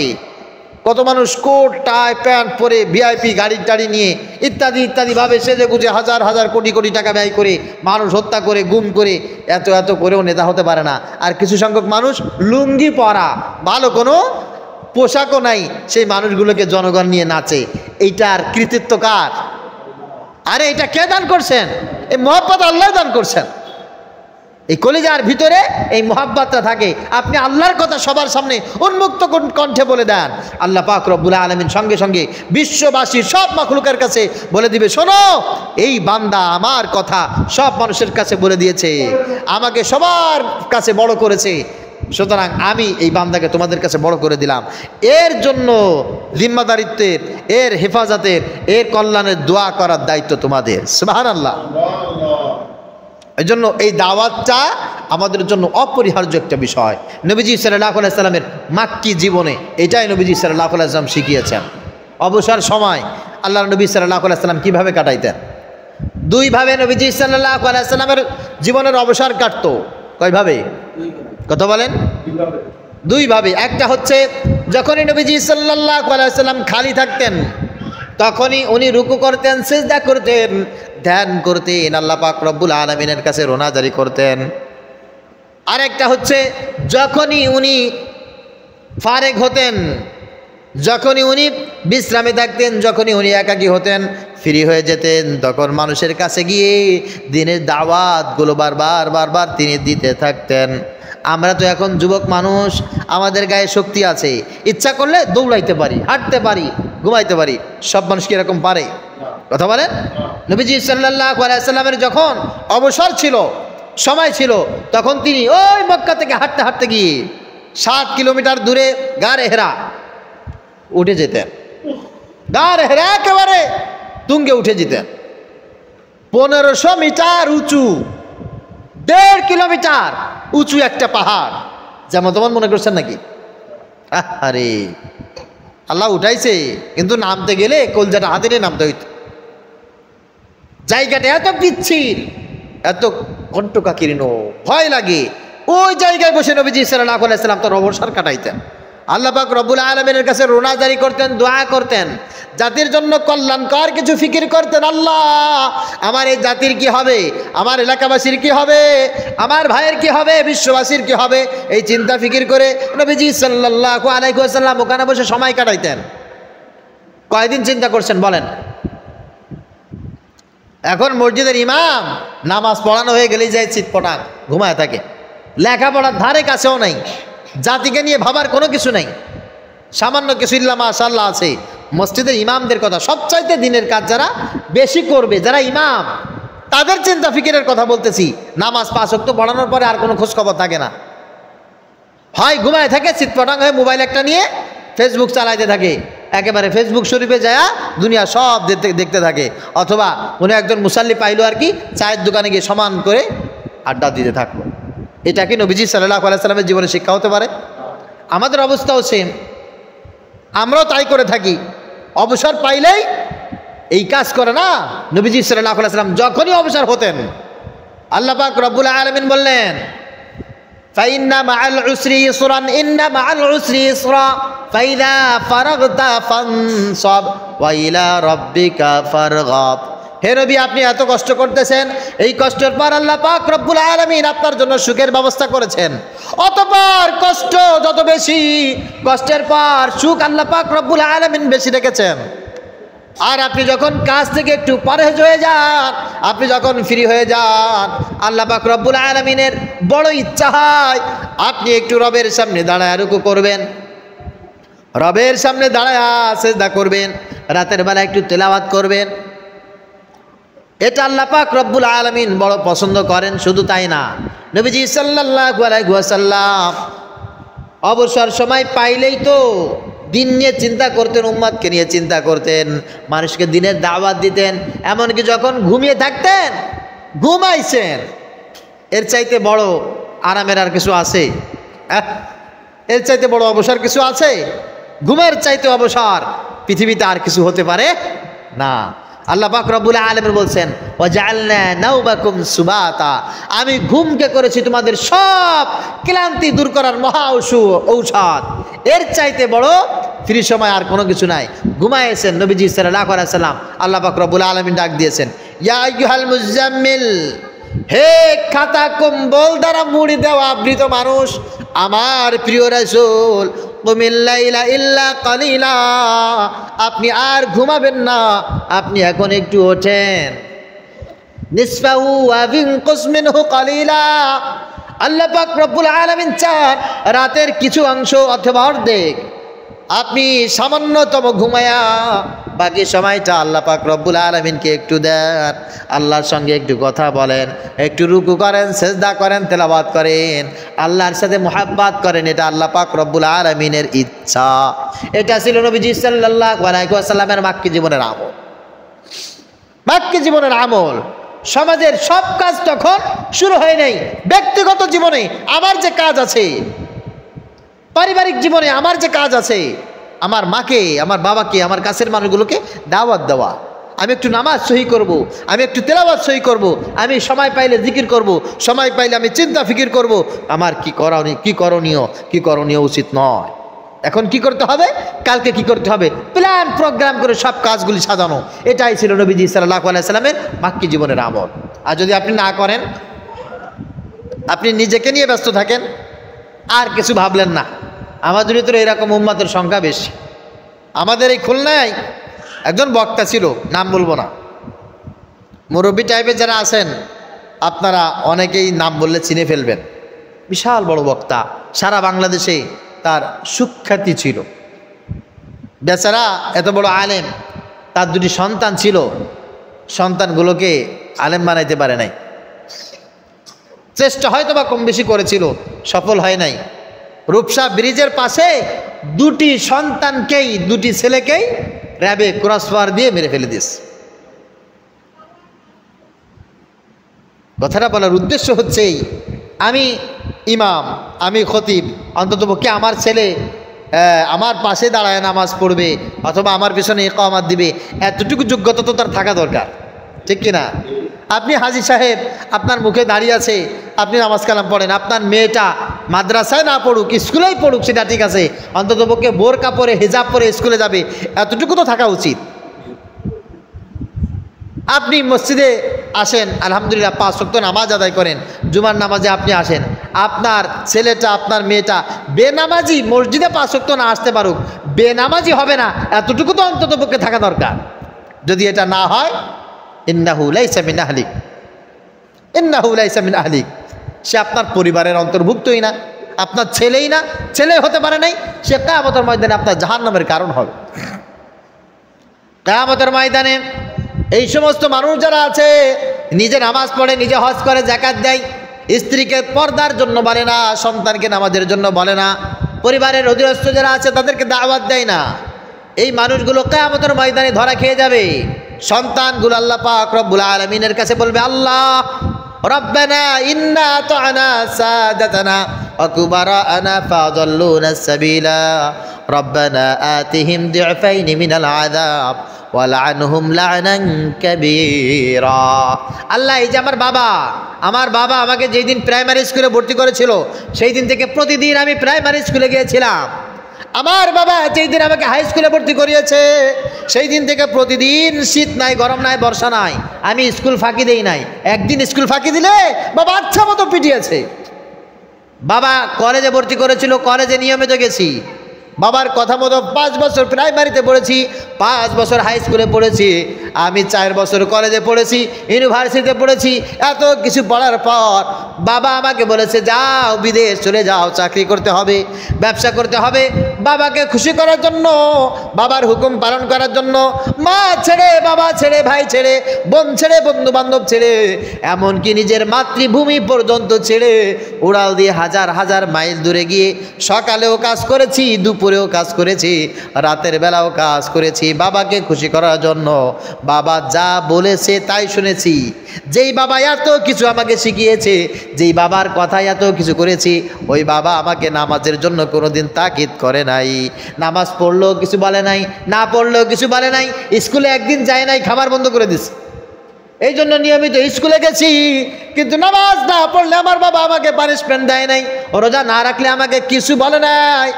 [SPEAKER 1] কত মানুষ কোট টাই প্যান্ট পরে, ভিআইপি গাড়ি টাড়ি নিয়ে ইত্যাদি ইত্যাদিভাবে সেজে গুজে হাজার হাজার কোটি কোটি টাকা ব্যয় করে, মানুষ হত্যা করে, গুম করে, এত এত করেও নেতা হতে পারে না। আর কিছু সংখ্যক মানুষ লুঙ্গি পরা, ভালো কোনো পোশাকও নাই, সেই মানুষগুলোকে জনগণ নিয়ে নাচে। এইটার কৃতিত্ব কার? আরে এটা কে দান করছেন? এই মহব্বত আল্লাহ দান করছেন। এই কলিজার ভিতরে এই মোহাব্বতটা থাকে, আপনি আল্লাহর কথা সবার সামনে উন্মুক্ত কণ্ঠে বলে দেন, আল্লাহ পাক রব্বুল আলামিন সঙ্গে সঙ্গে বিশ্ববাসী সব মাখলুকের কাছে বলে দিবে, শোনো এই বান্দা আমার কথা সব মানুষের কাছে বলে দিয়েছে, আমাকে সবার কাছে বড় করেছে, সুতরাং আমি এই বান্দাকে তোমাদের কাছে বড় করে দিলাম। এর জন্য জিম্মাদারিত্বের, এর হেফাজতের, এর কল্যাণের দোয়া করার দায়িত্ব তোমাদের। সুবহানাল্লাহ। এই জন্য এই দাওয়াতটা আমাদের জন্য অপরিহার্য একটা বিষয়। নবীজি সাল্লাল্লাহু আলাইহি সাল্লামের মাক্কি জীবনে এটাই নবীজি সাল্লাল্লাহু আলাইহি সাল্লাম শিখিয়েছেন। অবসর সময় আল্লাহর নবী সাল্লাল্লাহু আলাইহি সাল্লাম কীভাবে কাটাইতেন? দুইভাবে নবীজি সাল্লাল্লাহু আলাইহি সাল্লামের জীবনের অবসর কাটতো। কয়ভাবে? কথা বলেন। দুইভাবে। একটা হচ্ছে যখনই নবীজি সাল্লাল্লাহু আলাইহি সাল্লাম খালি থাকতেন তখনই উনি রুকু করতেন, সিজদা করতেন, ধ্যান করতেন, আল্লাহ পাক রব্বুল আলামিনের কাছে রোনাজারি করতেন। আরেকটা হচ্ছে যখনই উনি ফারেক হতেন, যখনই উনি বিশ্রামে থাকতেন, যখনই উনি একাকী হতেন, ফ্রি হয়ে যেতেন, তখন মানুষের কাছে গিয়ে দিনের দাওয়াতগুলো বারবার তিনি দিতে থাকতেন। আমরা তো এখন যুবক মানুষ, আমাদের গায়ে শক্তি আছে, ইচ্ছা করলে দৌড়াইতে পারি, হাঁটতে পারি, ঘুমাইতে পারি। সব মানুষ কি এরকম পারে? কথা বলেন। নবীজি সাল্লাল্লাহু আলাইহি সাল্লামের যখন অবসর ছিল, সময় ছিল, তখন তিনি ওই মক্কা থেকে হাঁটতে হাঁটতে গিয়ে 7 কিলোমিটার দূরে গারে হেরা উঠে যেতেন। গারে হেরা একেবারে তুঙ্গে উঠে যেতেন। 1500 মিটার উঁচু, 1.5 কিলোমিটার উঁচু একটা পাহাড়। যেমন তেমন মনে করছেন নাকি? আরে আল্লাহ উঠাইছে, কিন্তু নামতে গেলে কলজাটা হাতে নিয়ে নামতে হইত। জায়গাটা এত পিচ্ছিল, এত কণ্টকাকীর্ণ, ভয় লাগে। ওই জায়গায় বসে নবীজি সাল্লাল্লাহু আলাইহি সাল্লাম তার অবসর কাটাইতেন। আল্লাহ পাক রব্বুল আলামিনের কাছে রোনাজারি করতেন, দোয়া করতেন, জাতির জন্য কল্যাণকর কিছু ফিকির করতেন। আল্লাহ, আমার এই জাতির কি হবে, আমার এলাকাবাসীর কি হবে, আমার ভাইয়ের কি হবে, বিশ্ববাসীর কি হবে, এই চিন্তা ফিকির করে নবীজি সাল্লাল্লাহু আলাইহি ওয়াসাল্লাম ওখানে বসে সময় কাটাইতেন। কয়দিন চিন্তা করছেন বলেন? এখন মসজিদের ইমাম নামাজ পড়ানো হয়ে গেলেই যায় চিৎপটাং ঘুমায় থাকে, লেখাপড়ার ধারে কাছেও নাই, জাতিকে নিয়ে ভাবার কোনো কিছু নাই। সামান্য কিছু ইল্লা মাশাআল্লাহ আছে। মসজিদের ইমামদের কথা, সবচাইতে দিনের কাজ যারা বেশি করবে, যারা ইমাম, তাদের চিন্তা ফিকিরের কথা বলতেছি। নামাজ 5 ওয়াক্ত পড়ানোর পরে আর কোনো খোঁজখবর থাকে না, হয় ঘুমায় থাকে চিৎপটাং হয়ে মোবাইল একটা নিয়ে ফেসবুক চালাইতে থাকে, একেবারে ফেসবুক শরীফে যায় দুনিয়া সব দেখতে থাকে, অথবা উনি একজন মুসাল্লি পাইলো আর কি, চায়ের দোকানে গিয়ে সমান করে আড্ডা দিতে থাকলো। এটা কি নবীজি সাল্লাল্লাহু আলাইহি সাল্লামের জীবনে শিক্ষা হতে পারে? আমাদের অবস্থাও সেম, আমরাও তাই করে থাকি। অবসর পাইলেই এই কাজ করে না। নবীজি সাল্লাল্লাহু আলাইহি সাল্লাম যখনই অবসর হতেন, আল্লাহ পাক রব্বুল আলামিন বললেন, ফাইন্না মাআল উসরি ইসরান ইন্না মাআল উসরি ইসরা ফাইদা ফারাগতা ফানসাব ওয়া ইলা রাব্বিকা ফারগাব। হে নবী, আপনি এত কষ্ট করতেছেন, এই কষ্টের পর আল্লাহ পাক রব্বুল আলামিন আপনার জন্য সুখের ব্যবস্থা করেছেন। অতঃপর কষ্ট যত বেশি, কষ্টের পর সুখ আল্লাহ পাক রব্বুল আলামিন বেশি রেখেছেন। আর আপনি যখন কাজ থেকে একটু পরহেজ হয়ে যান, আপনি যখন ফ্রি হয়ে যান, আল্লাহ পাক রব্বুল আলামিনের বড় ইচ্ছা হয় আপনি একটু রবের সামনে দাঁড়ায় রুকু করবেন, রবের সামনে দাঁড়ায় সিজদা করবেন, রাতের বেলা একটু তেলাওয়াত করবেন। এটা আল্লাহ পাক রব্বুল আলামিন বড় পছন্দ করেন। শুধু তাই না, নবীজি সাল্লাল্লাহু আলাইহি ওয়াসাল্লাম অবসর সময় পাইলেই তো দিন নিয়ে চিন্তা করতেন, উম্মতকে নিয়ে চিন্তা করতেন, মানুষকে দিনের দাওয়াত দিতেন। এমনকি যখন ঘুমিয়ে থাকতেন, ঘুমাইছেন, এর চাইতে বড় আরামের আর কিছু আছে? এর চাইতে বড় অবসর কিছু আছে? ঘুমের চাইতে অবসর পৃথিবীতে আর কিছু হতে পারে না। আল্লাহ পাক রব্বুল আলামিন বলছেন, ওয়াজআলনা নাওমাকুম সুবাতা, আমি ঘুমকে করেছি তোমাদের সব ক্লান্তি দূর করার মহা ঔষধ। এর চাইতে বড় ফ্রি সময় আর কোনো কিছু নাই। ঘুমাইয়েছেন নবীজি সাল্লাল্লাহু আলাইহি ওয়াসাল্লাম। আল্লাহ পাক রব্বুল আলামিন ডাক দিয়েছেন, ইয়া আইয়ুহাল মুজাম্মিল, হে খাতা কম্বল দ্বারা মুড়ি দেওয়া আবৃত মানুষ, আমার প্রিয় রাসূল, কুমিল লাইলা ইল্লা কালিলা, আপনি আর ঘুমাবেন না, আপনি এখন একটু ওঠেন। নিসফাহু ওয়া বিনকুস মিনহু কালিলা। আল্লাহ পাক রব্বুল আলামিন চান রাতের কিছু অংশ অথবা অর্ধেক আপনি সামান্যতম ঘুমায়া বাকি সময়টা আল্লাহ পাক রব্বুল আলামিনকে একটু দেন, আল্লাহর সঙ্গে একটু কথা বলেন, একটু রুকু করেন, সেজদা করেন, তেলাওয়াত করেন, আল্লাহর সাথে মুহাব্বত করেন। এটা আল্লাহ পাক রব্বুল আলামিনের ইচ্ছা। এটা ছিল নবীজি সাল্লাল্লাহু আলাইহি ওয়াসাল্লামের মাক্কি জীবনের আমল। মাক্কি জীবনের আমল। সমাজের সব কাজ তখন শুরু হয় নাই। ব্যক্তিগত জীবনে আমার যে কাজ আছে, পারিবারিক জীবনে আমার যে কাজ আছে, আমার মাকে, আমার বাবাকে, আমার কাছের মানুষগুলোকে দাওয়াত দেওয়া, আমি একটু নামাজ সহি করব, আমি একটু তেলাওয়াত সহি করব, আমি সময় পাইলে জিকির করব, সময় পাইলে আমি চিন্তা ফিকির করব, আমার কি করণীয় উচিত নয়। এখন কি করতে হবে, কালকে কি করতে হবে, প্ল্যান প্রোগ্রাম করে সব কাজগুলি সাজানো। এটাই ছিল নবীজি সাল্লাল্লাহু আলাইহি সাল্লামের মাক্কি জীবনের আমল। আর যদি আপনি না করেন, আপনি নিজেকে নিয়ে ব্যস্ত থাকেন, আর কিছু ভাবলেন না, আমাদের ভিতরে এরকম উম্মতের সংখ্যা বেশি। আমাদের এই খুলনায় একজন বক্তা ছিল, নাম বলবো না, মুরব্বী টাইপের যারা আছেন আপনারা অনেকেই নাম বললে চিনে ফেলবেন। বিশাল বড় বক্তা, সারা বাংলাদেশে তার সুখ্যাতি ছিল। বেচারা এত বড় আলেম, তার দুটি সন্তান ছিল, সন্তানগুলোকে আলেম বানাইতে পারে নাই। চেষ্টা হয়তো বা কম বেশি করেছিল, সফল হয় নাই। রূপসা ব্রিজের পাশে দুটি সন্তানকেই, দুটি ছেলেকেই র্যাবে ক্রসফায়ার দিয়ে মেরে ফেলে দিয়েছে। কথাটা বলার উদ্দেশ্য হচ্ছে আমি ইমাম, আমি খতিব, অন্ততপক্ষে আমার ছেলে আমার পাশে দাঁড়ায় নামাজ পড়বে অথবা আমার পিছনে ইকামত দিবে, এতটুকু যোগ্যতা তো তার থাকা দরকার, ঠিক কিনা? আপনি হাজী সাহেব, আপনার মুখে দাঁড়িয়ে আছে, আপনি নামাজ কালাম পড়েন, আপনার মেয়েটা মাদ্রাসায় না পড়ুক, স্কুলেই পড়ুক, সেটা ঠিক আছে, অন্ততপক্ষে বোরকা পরে হিজাব পরে স্কুলে যাবে, এতটুকু তো থাকা উচিত। আপনি মসজিদে আসেন, আলহামদুলিল্লাহ 5 ওয়াক্ত নামাজ আদায় করেন, জুমার নামাজে আপনি আসেন, আপনার ছেলেটা, আপনার মেয়েটা বেনামাজি, মসজিদে 5 ওয়াক্ত না আসতে পারুক, বেনামাজি হবে না, এতটুকু তো অন্ততপক্ষে থাকা দরকার। যদি এটা না হয়, ইন্নাহু লাইসা মিন আহলিক, ইন্নাহু লাইসা মিন আহলিক, সে আপনার পরিবারের অন্তর্ভুক্তই না, আপনার ছেলেই না, ছেলে হতে পারে নাই, সে কিয়ামতের ময়দানে আপনার জাহান্নামের কারণ হবে। কিয়ামতের ময়দানে এই সমস্ত মানুষ যারা আছে, নিজে নামাজ পড়ে, নিজে হজ করে, যাকাত দেয়, স্ত্রীকে পর্দার জন্য বলে না, সন্তানকে নামাজের জন্য বলে না, পরিবারের অধীনস্থ যারা আছে তাদেরকে দাওয়াত দেয় না, এই মানুষগুলো কিয়ামতের ময়দানে ধরা খেয়ে যাবে। সন্তানগুলো আল্লাহ পাক রব্বুল আলামিনের কাছে বলবে, আল্লাহ রব্বানা ইন্না আতানা সাদাতানা ওয়া কুবারানা ফাদাল্লুনা সাবিলা রব্বানা আতিহিম দি'ফাইনি মিনাল আযাব ওয়ালআনহুম লা'নান কাবীরা। আল্লাহ, এই যে আমার বাবা আমাকে যেই দিন প্রাইমারি স্কুলে ভর্তি করেছিল, সেই দিন থেকে প্রতিদিন আমি প্রাইমারি স্কুলে গিয়েছিলাম। আমার বাবা যেই দিন আমাকে হাই স্কুলে ভর্তি করিয়েছে, সেই দিন থেকে প্রতিদিন শীত নাই, গরম নাই, বর্ষা নাই, আমি স্কুল ফাঁকি দেই নাই। একদিন স্কুল ফাঁকি দিলে বাবা আচ্ছা মতো পিটিয়েছে। বাবা কলেজে ভর্তি করেছিল, কলেজে নিয়মিত গেছি, বাবার কথা মতো 5 বছর প্রাইমারিতে পড়েছি, 5 বছর হাই স্কুলে পড়েছি, আমি 4 বছর কলেজে পড়েছি, ইউনিভার্সিটিতে পড়েছি। এত কিছু পড়ার পর বাবা আমাকে বলেছে, যাও বিদেশ চলে যাও, চাকরি করতে হবে, ব্যবসা করতে হবে। বাবাকে খুশি করার জন্য, বাবার হুকুম পালন করার জন্য, মা ছেড়ে, বাবা ছেড়ে, ভাই ছেড়ে, বোন ছেড়ে, বন্ধু বান্ধব ছেড়ে, এমনকি নিজের মাতৃভূমি পর্যন্ত ছেড়ে উড়াল দিয়ে হাজার হাজার মাইল দূরে গিয়ে সকালেও কাজ করেছি, দুপুরেও কাজ করেছি, রাতের বেলাও কাজ করেছি, বাবাকে খুশি করার জন্য। বাবা যা বলেছে তাই শুনেছি। যেই বাবা এত কিছু আমাকে শিখিয়েছে, যেই বাবার কথায় এত কিছু করেছি, ওই বাবা আমাকে নামাজের জন্য কোনোদিন তাকিদ করে নাই। নামাজ পড়লেও কিছু বলে নাই, না পড়লেও কিছু বলে নাই, স্কুলে একদিন যায় নাই, খাবার বন্ধ করে দিছে। এই জন্য নিয়মিত স্কুলে গেছি, কিন্তু নামাজ না পড়লে আমার বাবা আমাকে পানিশমেন্ট দেয় নাই, রোজা না রাখলে আমাকে কিছু বলে নাই।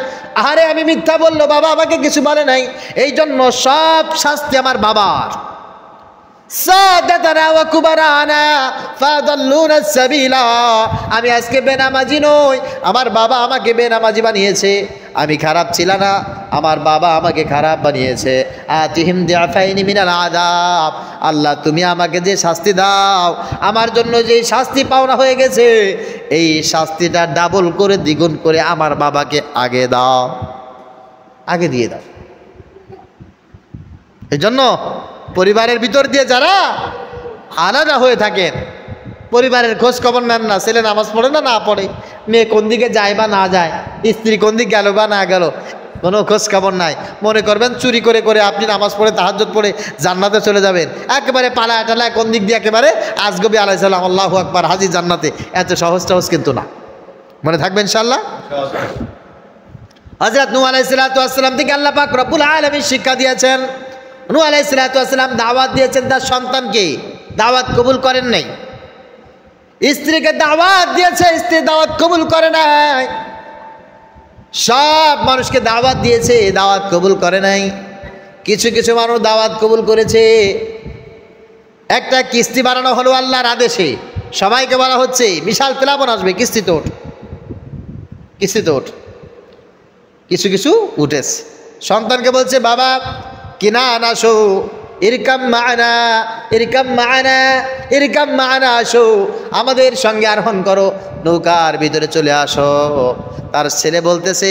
[SPEAKER 1] আরে আমি মিথ্যা বললো, বাবা আমাকে কিছু বলে নাই, এই জন্য সব শাস্তি আমার বাবার। সাদাতানা ওয়া কুবারানা ফাদাল্লুনা সাবিলা। আমি আজকে বেনামাজি নই, আমার বাবা আমাকে বেনামাজি বানিয়েছে। আমি খারাপ ছিলাম না, আমার বাবা আমাকে খারাপ বানিয়েছে। আতিহিম দিআফাইনি মিনাল আযাব, আল্লাহ তুমি আমাকে যে শাস্তি দাও, আমার জন্য যে শাস্তি পাওনা হয়ে গেছে, এই শাস্তিটা ডাবল করে দ্বিগুণ করে আমার বাবাকে আগে দাও, আগে দিয়ে দাও। এই জন্য পরিবারের ভিতর দিয়ে যারা আলাদা হয়ে থাকেন, পরিবারের খোঁজ খবর নেন না, ছেলে নামাজ পড়ে না পড়ে, মেয়ে কোন দিকে যায় বা না যায়, স্ত্রী কোন দিকে গেল বা না গেল, কোনো খোঁজ খবর নাই। মনে করবেন চুরি করে করে আপনি নামাজ পড়ে তাহাজ্জুদ পড়ে জান্নাতে চলে যাবেন, একেবারে পালায় টালায় কোন দিক দিয়ে একেবারে আজগবি আলাইহিস সালাম আল্লাহু আকবার হাজি জান্নাতে, এত সহজ সহজ কিন্তু না। মনে থাকবে ইনশাআল্লাহ। হযরত নূহ আলাইহিস সালাতু ওয়াস সালাম থেকে আল্লাহ পাক রব্বুল আলামিন শিক্ষা দিয়েছেন। নূহ আলাইহিস সালাতু ওয়াস সালাম দাওয়াত দিয়েছেন তার সন্তানকে, দাওয়াত কবুল করেন নাই। স্ত্রীকে দাওয়াত দিয়েছে, স্ত্রী দাওয়াত কবুল করে নাই। সব মানুষকে দাওয়াত দিয়েছে, দাওয়াত কবুল করে নাই। কিছু কিছু মানুষ দাওয়াত কবুল করেছে। একটা কিস্তি বানানো হলো আল্লাহর আদেশে, সবাইকে বলা হচ্ছে বিশাল প্লাবন আসবে, কিস্তিতে ওঠ, কিস্তিতে ওঠ। কিছু কিছু উঠেছে। সন্তানকে বলছে বাবা কিনান আসো, ইরকাম মা'না, ইরকাম মা'না, ইরকাম মা'না, আসো আমাদের সঙ্গে আরোহণ করো, নৌকার ভিতরে চলে আসো। তার ছেলে বলতেছে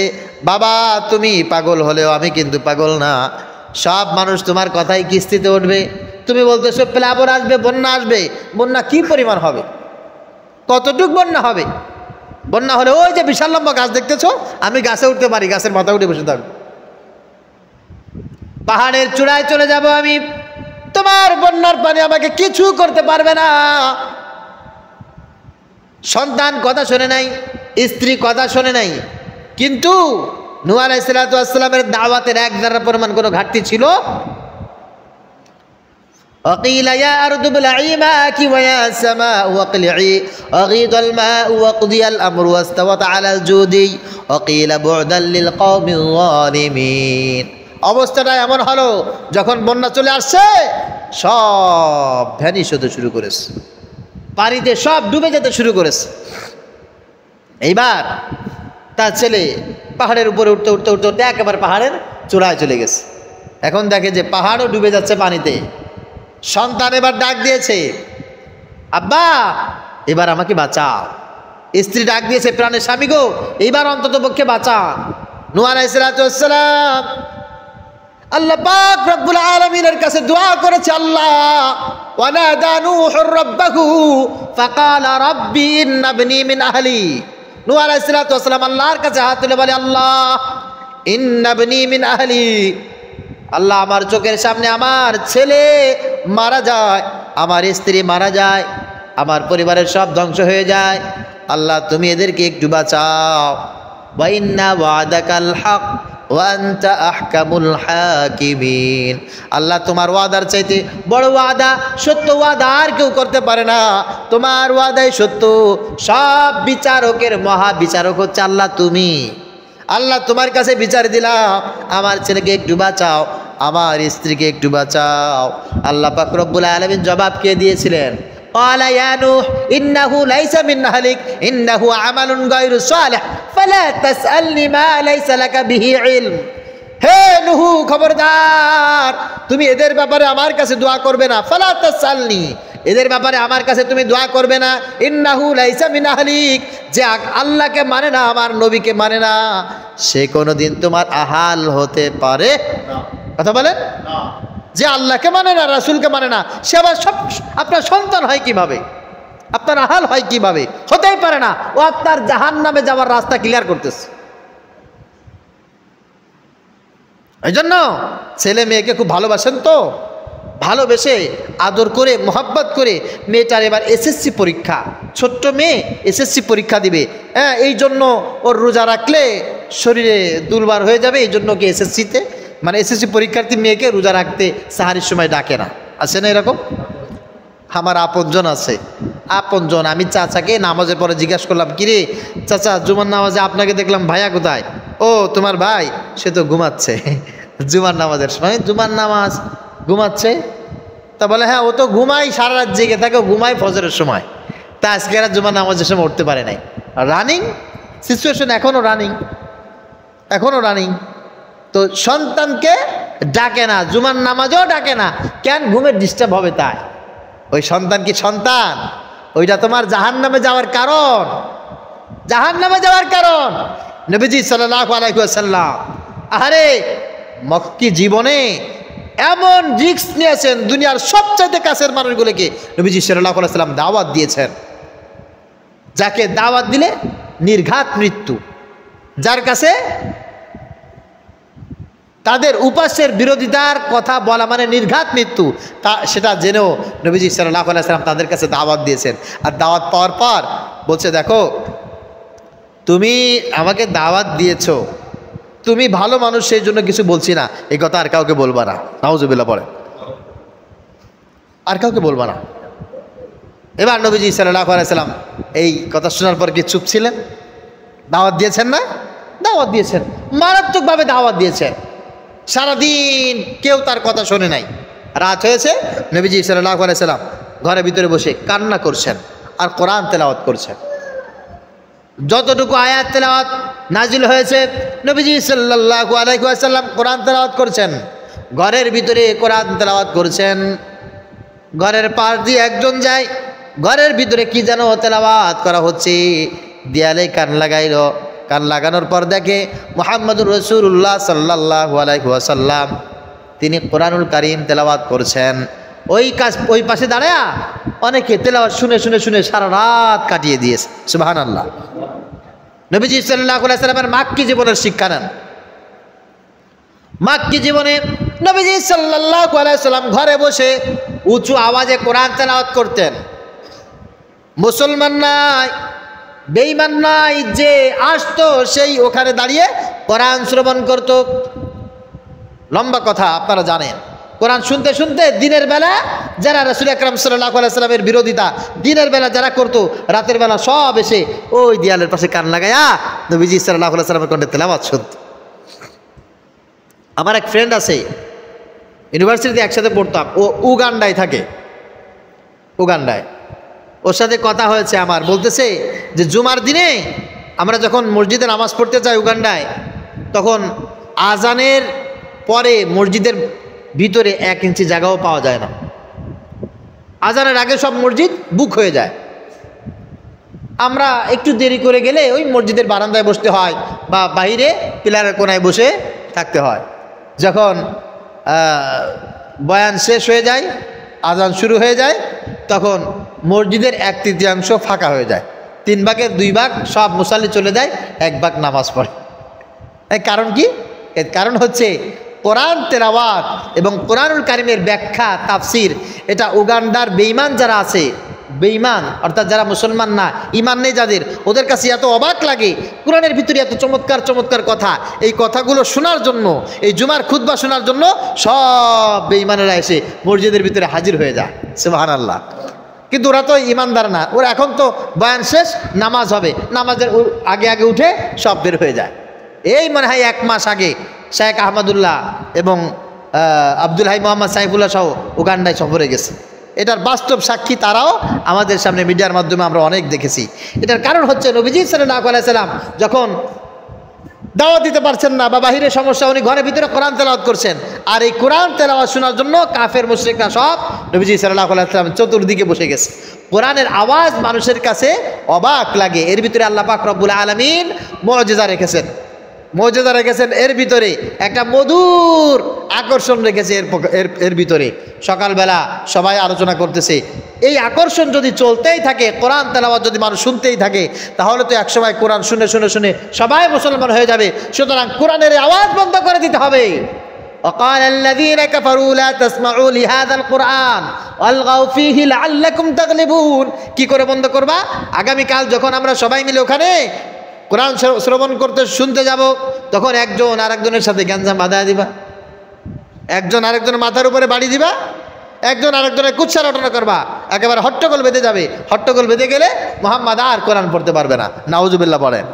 [SPEAKER 1] বাবা তুমি পাগল হলেও আমি কিন্তু পাগল না, সব মানুষ তোমার কথাই কিস্তিতে উঠবে, তুমি বলতেছো প্লাবন আসবে, বন্যা আসবে। বন্যা কি পরিমাণ হবে, কতটুক বন্যা হবে? বন্যা হলে ওই যে বিশাল লম্বা গাছ দেখতেছো, আমি গাছে উঠতে পারি, গাছের মাথা উঠে বসে থাকবো, পাহাড়ের চূড়ায় চলে যাব আমি, তোমার বন্যার পানি আমাকে কিছু করতে পারবে না। সন্তান কথা শোনে নাই, স্ত্রী কথা শোনে নাই, কিন্তু নূহ আলাইহিস সালাতু ওয়াস সালামের দাওয়াতের এক দ্বারা পরিমাণ কোনো ঘাটতি ছিল? وقيل يا أرض ابلعي ماءك ويا سماء واقلعي وغيض الماء وقضي الأمر واستوت على الجودي وقيل بعدا للقوم الظالمين। অবস্থাটা এমন হলো যখন বন্যা চলে আসছে সব ভ্যানিশ হতে শুরু করেছে, পানিতে সব ডুবে যেতে শুরু করেছে। এইবার তার ছেলে পাহাড়ের উপরে উঠতে উঠতে উঠতে উঠতে একেবারে পাহাড়ের চূড়ায় চলে গেছে। এখন দেখে যে পাহাড়ও ডুবে যাচ্ছে পানিতে। সন্তান এবার ডাক দিয়েছে আব্বা এবার আমাকে বাঁচাও। স্ত্রী ডাক দিয়েছে প্রাণের স্বামী গো এইবার অন্তত পক্ষে বাঁচান। নূহ আলাইহিস সালাতু ওয়াস সালাম আল্লাহ পাক রব্বুল আলামিনের কাছে দোয়া করেছে। আল্লাহ ওয়ানাদা নূহুর রাব্বাহু ফাকালা রাব্বি ইন্নাবনি মিন আহলি। নূহ আলাইহিস সালাতু ওয়াস সালাম আল্লাহর কাছে হাত তুলে বলে আল্লাহ ইন্নাবনি মিন আহলি, আল্লাহ আমার চোখের সামনে আমার ছেলে মারা যায়, আমার স্ত্রী মারা যায়, আমার পরিবারের সব ধ্বংস হয়ে যায়, আল্লাহ তুমি এদেরকে একটু বাঁচাও। ওয়া ইন্না ওয়াদাকাল হক ওয়া আনতা আহকামুল হাকিমিন। আল্লাহ তোমার ওয়াদার চাইতে বড় ওয়াদা, সত্য ওয়াদা আর কেউ করতে পারে না, তোমার ওয়াদাই সত্য, সব বিচারকের মহা বিচারক হচ্ছে আল্লাহ তুমি। আল্লাহ তোমার কাছে বিচার দিলাম, আমার ছেলেকে একটু বাঁচাও, আমার স্ত্রীকে একটু বাঁচাও। আল্লাহ পাক রব্বুল আলামিন জবাব কে দিয়েছিলেন? ক্বালা ইয়া নূহ ইন্নাহু লাইসা মিন আহলিক ইন্নাহু আমালুন গায়রু সালিহ ফালা তাসআলনি মা লাইসা লাকা বিহি ইলম। হে নূহ খবরদার, তুমি এদের ব্যাপারে আমার কাছে দোয়া করবে না। ফালা তাসআলনি, এদের ব্যাপারে আমার কাছে তুমি দোয়া করবে না। ইন্নাহু লাইসা মিন আহলিক, যে আল্লাহকে মানে না, আমার নবীকে মানে না, সে কোনোদিন তোমার আহাল হতে পারে না। কথা বলেন না। যে আল্লাহকে মানে না, রাসূলকে মানে না, সে আবার সব আপনার সন্তান হয় কিভাবে, আপনার আহাল হয় কিভাবে? হতেই পারে না। ও আপনার জাহান্নামে যাওয়ার রাস্তা ক্লিয়ার করতেছে। এই জন্য ছেলে মেয়েকে খুব ভালোবাসেন তো, ভালোবেসে আদর করে মোহাব্বত করে মেয়েটার এবার এসএসসি পরীক্ষা, ছোট্ট মেয়ে এসএসসি পরীক্ষা দিবে। হ্যাঁ, এই জন্য ওর রোজা রাখলে শরীরে দুর্বল হয়ে যাবে, এই জন্য কি এসএসসিতে মানে এসএসসি পরীক্ষার্থী মেয়েকে রোজা রাখতে সাহারির সময় ডাকে না। আছে না এরকম? আমার আপনজন আছে, আপনজন। আমি চাচাকে নামাজের পরে জিজ্ঞাসা করলাম, কিরে চাচা জুমার নামাজে আপনাকে দেখলাম, ভাইয়া কোথায়? ও তোমার ভাই, সে তো ঘুমাচ্ছে জুমার নামাজের সময়, জুমার নামাজ ঘুমাচ্ছে। তা বলে হ্যাঁ ও তো ঘুমাই, সারা রাত জেগে থাকে, ঘুমাই ফজরের সময়, তা আজকে আর জুমার নামাজের সময় উঠতে পারে নাই। রানিং সিচুয়েশন, এখনও রানিং, এখনও রানিং। তো সন্তানকে ডাকে না, জুমার নামাজও ডাকে না, কেন? ঘুমের ডিস্টার্ব হবে তাই। ওই সন্তান কি সন্তান? ওইটা তোমার জাহান্নামে যাওয়ার কারণ, জাহান্নামে যাওয়ার কারণ। নবীজি সাল্লাল্লাহু আলাইহি ওয়াসাল্লাম আরে মক্কি জীবনে এমন রিস্ক নিয়েছেন, দুনিয়ার সবচাইতে কাছের মানুষগুলোকে নবীজি সাল্লাল্লাহু আলাইহি ওয়াসাল্লাম দাওয়াত দিয়েছেন, যাকে দাওয়াত দিলে নির্ঘাত মৃত্যু, যার কাছে তাদের উপাস্যের বিরোধিতার কথা বলা মানে নির্ঘাত মৃত্যু, তা সেটা জেনেও নবীজি সাল্লাল্লাহু আলাইহি ওয়াসাল্লাম তাদের কাছে দাওয়াত দিয়েছেন। আর দাওয়াত পাওয়ার পর বলছে, দেখো তুমি আমাকে দাওয়াত দিয়েছো, তুমি ভালো মানুষ, সেই জন্য কিছু বলছি না, এই কথা আর কাউকে বলবা না। নাউজুবিল্লাহ পড়ে, আর কাউকে বলবা না। এবার নবীজি সাল্লাল্লাহু আলাইহি ওয়াসাল্লাম এই কথা শোনার পর কি চুপ ছিলেন? দাওয়াত দিয়েছেন না? দাওয়াত দিয়েছেন, মারাত্মকভাবে দাওয়াত দিয়েছেন। সারাদিন কেউ তার কথা শোনে নাই। রাত হয়েছে, নবীজি সাল্লাল্লাহু আলাইহি ওয়াসাল্লাম ঘরের ভিতরে বসে কান্না করছেন আর কোরআন তেলাওয়াত করছেন। যতটুকু আয়াত তেলাওয়াত নাজিল হয়েছে নবীজি সাল্লাল্লাহু আলাইহি ওয়াসাল্লাম কোরআন তেলাওয়াত করছেন, ঘরের ভিতরে কোরআন তেলাওয়াত করছেন। ঘরের পাশ দিয়ে একজন যায়, ঘরের ভিতরে কি যেন তেলাওয়াত করা হচ্ছে, দেয়ালে কান লাগাইল, কান লাগানোর পর দেখে মুহাম্মদুর রাসূলুল্লাহ সাল্লাল্লাহু আলাইহি ওয়াসাল্লাম তিনি কোরআনুল কারীম তেলাওয়াত করছেন। ওই পাশে দাঁড়ায়া অনেকে তেলাওয়াত শুনে শুনে শুনে সারা রাত কাটিয়ে দিয়েছে। সুবহানাল্লাহ। নবীজি সাল্লাল্লাহু আলাইহি ওয়াসাল্লামের মাক্কি জীবনের শিক্ষা নেন। মাক্কি জীবনে নবীজি সাল্লাল্লাহু আলাইহি ওয়াসাল্লাম ঘরে বসে উঁচু আওয়াজে কোরআন তেলাওয়াত করতেন। মুসলমান নাই, বেঈমান নাই, যে আসতো সেই ওখানে দাঁড়িয়ে কোরআন শ্রবণ করত। লম্বা কথা আপনারা জানেন। কোরআন শুনতে শুনতে দিনের বেলা যারা রাসূল আকরাম সাল্লাল্লাহু আলাইহি ওয়াসাল্লামের বিরোধিতা দিনের বেলা যারা করতো, রাতের বেলা সব এসে ওই দেয়ালের পাশে কান লাগায়া নবীজি সাল্লাল্লাহু আলাইহি ওয়াসাল্লামের কণ্ঠে তেলাওয়াত শুনত। আমার এক ফ্রেন্ড আছে, ইউনিভার্সিটিতে একসাথে পড়তাম, ও উগান্ডায় থাকে। উগান্ডায় ওর সাথে কথা হয়েছে আমার, বলতেছে যে জুমার দিনে আমরা যখন মসজিদে নামাজ পড়তে যাই উগান্ডায়, তখন আজানের পরে মসজিদের ভিতরে 1 ইঞ্চি জায়গাও পাওয়া যায় না। আজানের আগে সব মসজিদ বুক হয়ে যায়। আমরা একটু দেরি করে গেলে ওই মসজিদের বারান্দায় বসতে হয় বা বাইরে পিলারের কোনায় বসে থাকতে হয়। যখন বয়ান শেষ হয়ে যায়, আজান শুরু হয়ে যায়, তখন মসজিদের 1/3 ফাঁকা হয়ে যায়। 3 ভাগের 2 ভাগ সব মুসাল্লি চলে যায়, 1 ভাগ নামাজ পড়ে। এর কারণ কি? এর কারণ হচ্ছে কোরআন তেলাওয়াত এবং কোরআনুল কারীমের ব্যাখ্যা তাফসির, এটা উগান্ডার বেঈমান যারা আছে, বেঈমান অর্থাৎ যারা মুসলমান না, ঈমান নেই যাদের, ওদের কাছে এত অবাক লাগে কোরআনের ভিতরে এত চমৎকার চমৎকার কথা। এই কথাগুলো শোনার জন্য, এই জুমার খুতবা শোনার জন্য সব বেঈমানেরা এসে মসজিদের ভিতরে হাজির হয়ে যায়। সুবহানাল্লাহ। কিন্তু ওরা তো ঈমানদার না, ওরা এখন তো বয়ান শেষ, নামাজ হবে, নামাজের আগে আগে উঠে সব বের হয়ে যায়। এই মনে হয় 1 মাস আগে শেখ আহমদুল্লাহ এবং আব্দুল হাই মোহাম্মদ সাইফুল্লাহ সহ উগান্ডায় সফরে গেছে। এটার বাস্তব সাক্ষী তারাও আমাদের সামনে মিডিয়ার মাধ্যমে আমরা অনেক দেখেছি। এটার কারণ হচ্ছে নবীজি সাল্লাল্লাহু আলাইহি ওয়াসাল্লাম যখন দাওয়াত দিতে পারছেন না বা বাহিরে সমস্যা, উনি ঘরের ভিতরে কোরআন তেলাওয়াত করছেন। আর এই কোরআন তেলাওয়াত শোনার জন্য কাফের মুশরিকরা সব নবীজি সাল্লাল্লাহু আলাইহি ওয়াসাল্লাম চতুর্দিকে বসে গেছে। কোরআনের আওয়াজ মানুষের কাছে অবাক লাগে। এর ভিতরে আল্লাহ পাক রব্বুল আলামিন মুজিজা রেখেছেন, মর্যাদা রেখেছেন। এর ভিতরে একটা মধুর আকর্ষণ রেখেছে। এর ভিতরে সকালবেলা সবাই আলোচনা করতেছে। এই আকর্ষণ যদি চলতেই থাকে, কোরআন তেলাওয়াত যদি মানুষ শুনতেই থাকে, তাহলে তো একসময় কোরআন শুনে শুনে শুনে সবাই মুসলমান হয়ে যাবে। সুতরাং কোরআনের আওয়াজ বন্ধ করে দিতে হবে। وقال الذين كفروا لا تسمعوا لهذا القرآن والغوا فيه لعلكم تغلبون। কি করে বন্ধ করবা? আগামীকাল যখন আমরা সবাই মিলে ওখানে কোরআন শ্রবণ করতে শুনতে যাব, তখন একজন আরেকজনের সাথে গ্যাঞ্জাম বাঁধা দিবা, একজন আরেকজনের মাথার উপরে বাড়ি দিবা, একজন আরেকজনের কুৎসা রটনা করবা, একেবারে হট্টগোল বেঁধে যাবে। হট্টগোল বেঁধে গেলে মুহাম্মদ আর কোরআন পড়তে পারবে না। নাউজুবিল্লাহ বলেন।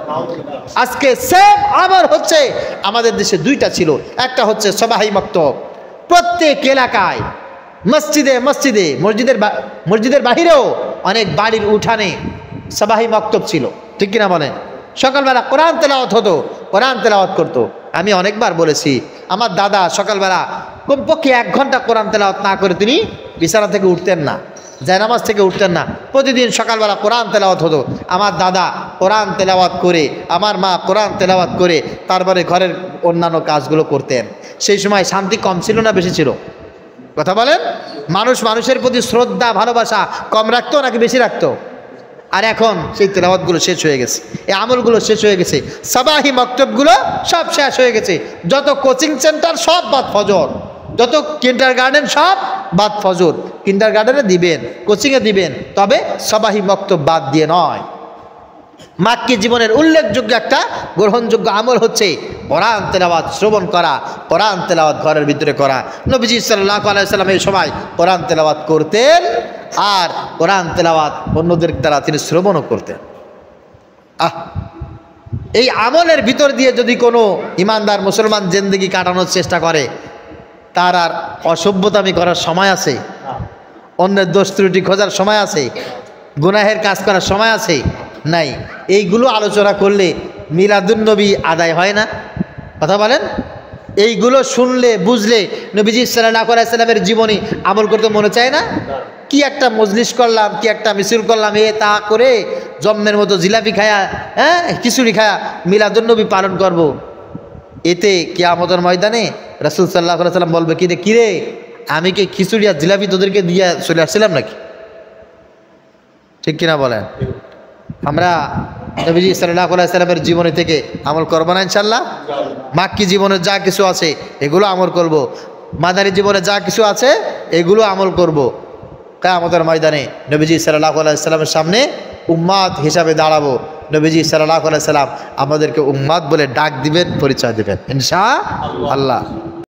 [SPEAKER 1] আজকে সেম আমল হচ্ছে আমাদের দেশে। 2টা ছিল, একটা হচ্ছে সবাহি মক্তব, প্রত্যেক এলাকায় মসজিদে মসজিদে, মসজিদের বাহিরেও অনেক বাড়ির উঠানে সবাহি মক্তব ছিল, ঠিক কিনা বলেন? সকালবেলা কোরআন তেলাওয়াত হতো, কোরআন তেলাওয়াত করতো। আমি অনেকবার বলেছি, আমার দাদা সকালবেলা কমপক্ষে 1 ঘন্টা কোরআন তেলাওয়াত না করে তিনি বিছানা থেকে উঠতেন না, জায়নামাজ থেকে উঠতেন না। প্রতিদিন সকালবেলা কোরআন তেলাওয়াত হতো। আমার দাদা কোরআন তেলাওয়াত করে, আমার মা কোরআন তেলাওয়াত করে তারপরে ঘরের অন্যান্য কাজগুলো করতেন। সেই সময় শান্তি কম ছিল না বেশি ছিল? কথা বলেন। মানুষ মানুষের প্রতি শ্রদ্ধা ভালোবাসা কম রাখতো নাকি বেশি রাখতো? আর এখন সেই তেলাওয়াতগুলো শেষ হয়ে গেছে, এই আমলগুলো শেষ হয়ে গেছে, সাবাহি মক্তবগুলো সব শেষ হয়ে গেছে, যত কোচিং সেন্টার সব বাদ ফজর, যত কিন্ডার গার্ডেন সব বাদ ফজর। কিন্ডার গার্ডেনে দিবেন, কোচিংয়ে দিবেন, তবে সাবাহি মক্তব বাদ দিয়ে নয়। মাক্কি জীবনের উল্লেখযোগ্য একটা গ্রহণযোগ্য আমল হচ্ছে কোরআন তেলাওয়াত শ্রবণ করা, কোরআন তেলাওয়াত ঘরের ভিতরে করা। নবীজি সাল্লাল্লাহু আলাইহি সাল্লাম এই সময় কোরআন তেলাওয়াত করতেন, আর কোরআন তেলাওয়াত অন্যদের দ্বারা তিনি শ্রবণও করতেন। এই আমলের ভিতর দিয়ে যদি কোনো ইমানদার মুসলমান জিন্দেগি কাটানোর চেষ্টা করে, তার আর অসভ্যতামি করার সময় আছে? অন্যের দোষ ত্রুটি খোঁজার সময় আছে? গুনাহের কাজ করার সময় আছে? নাই। এইগুলো আলোচনা করলে মিলাদুন্নবী আদায় হয় না? কথা বলেন। এইগুলো শুনলে বুঝলে নবীজি সাল্লাল্লাহু আলাইহি সাল্লামের জীবনী আমল করতে মনে চায় না? কি একটা মজলিস করলাম, কি একটা মিছিল করলাম, এ তা করে জম্মের মতো জিলাপি খায়া, খিচুড়ি খায়া মিলাদুন্নবী পালন করব। এতে কিয়ামতের ময়দানে রাসূল সাল্লাল্লাহু আলাইহি সাল্লাম বলবে, কিরে আমি কি খিচুড়ি আর জিলাপি তোদেরকে দিয়ে চলে আসছিলাম নাকি? ঠিক কিনা বলেন? আমরা নবীজি সাল্লাল্লাহু আলাইহি সাল্লামের জীবনী থেকে আমল করব না ইনশাআল্লাহ? মাক্কি জীবনে যা কিছু আছে এগুলো আমল করব, মাদানী জীবনে যা কিছু আছে এগুলো আমল করব। কিয়ামতের ময়দানে নবীজি সাল্লাল্লাহু আলাইহি সাল্লামের সামনে উম্মাত হিসাবে দাঁড়াবো। নবীজি সাল্লাল্লাহু আলাইহি সাল্লাম আমাদেরকে উম্মাত বলে ডাক দিবেন, পরিচয় দিবেন ইনশাআল্লাহ।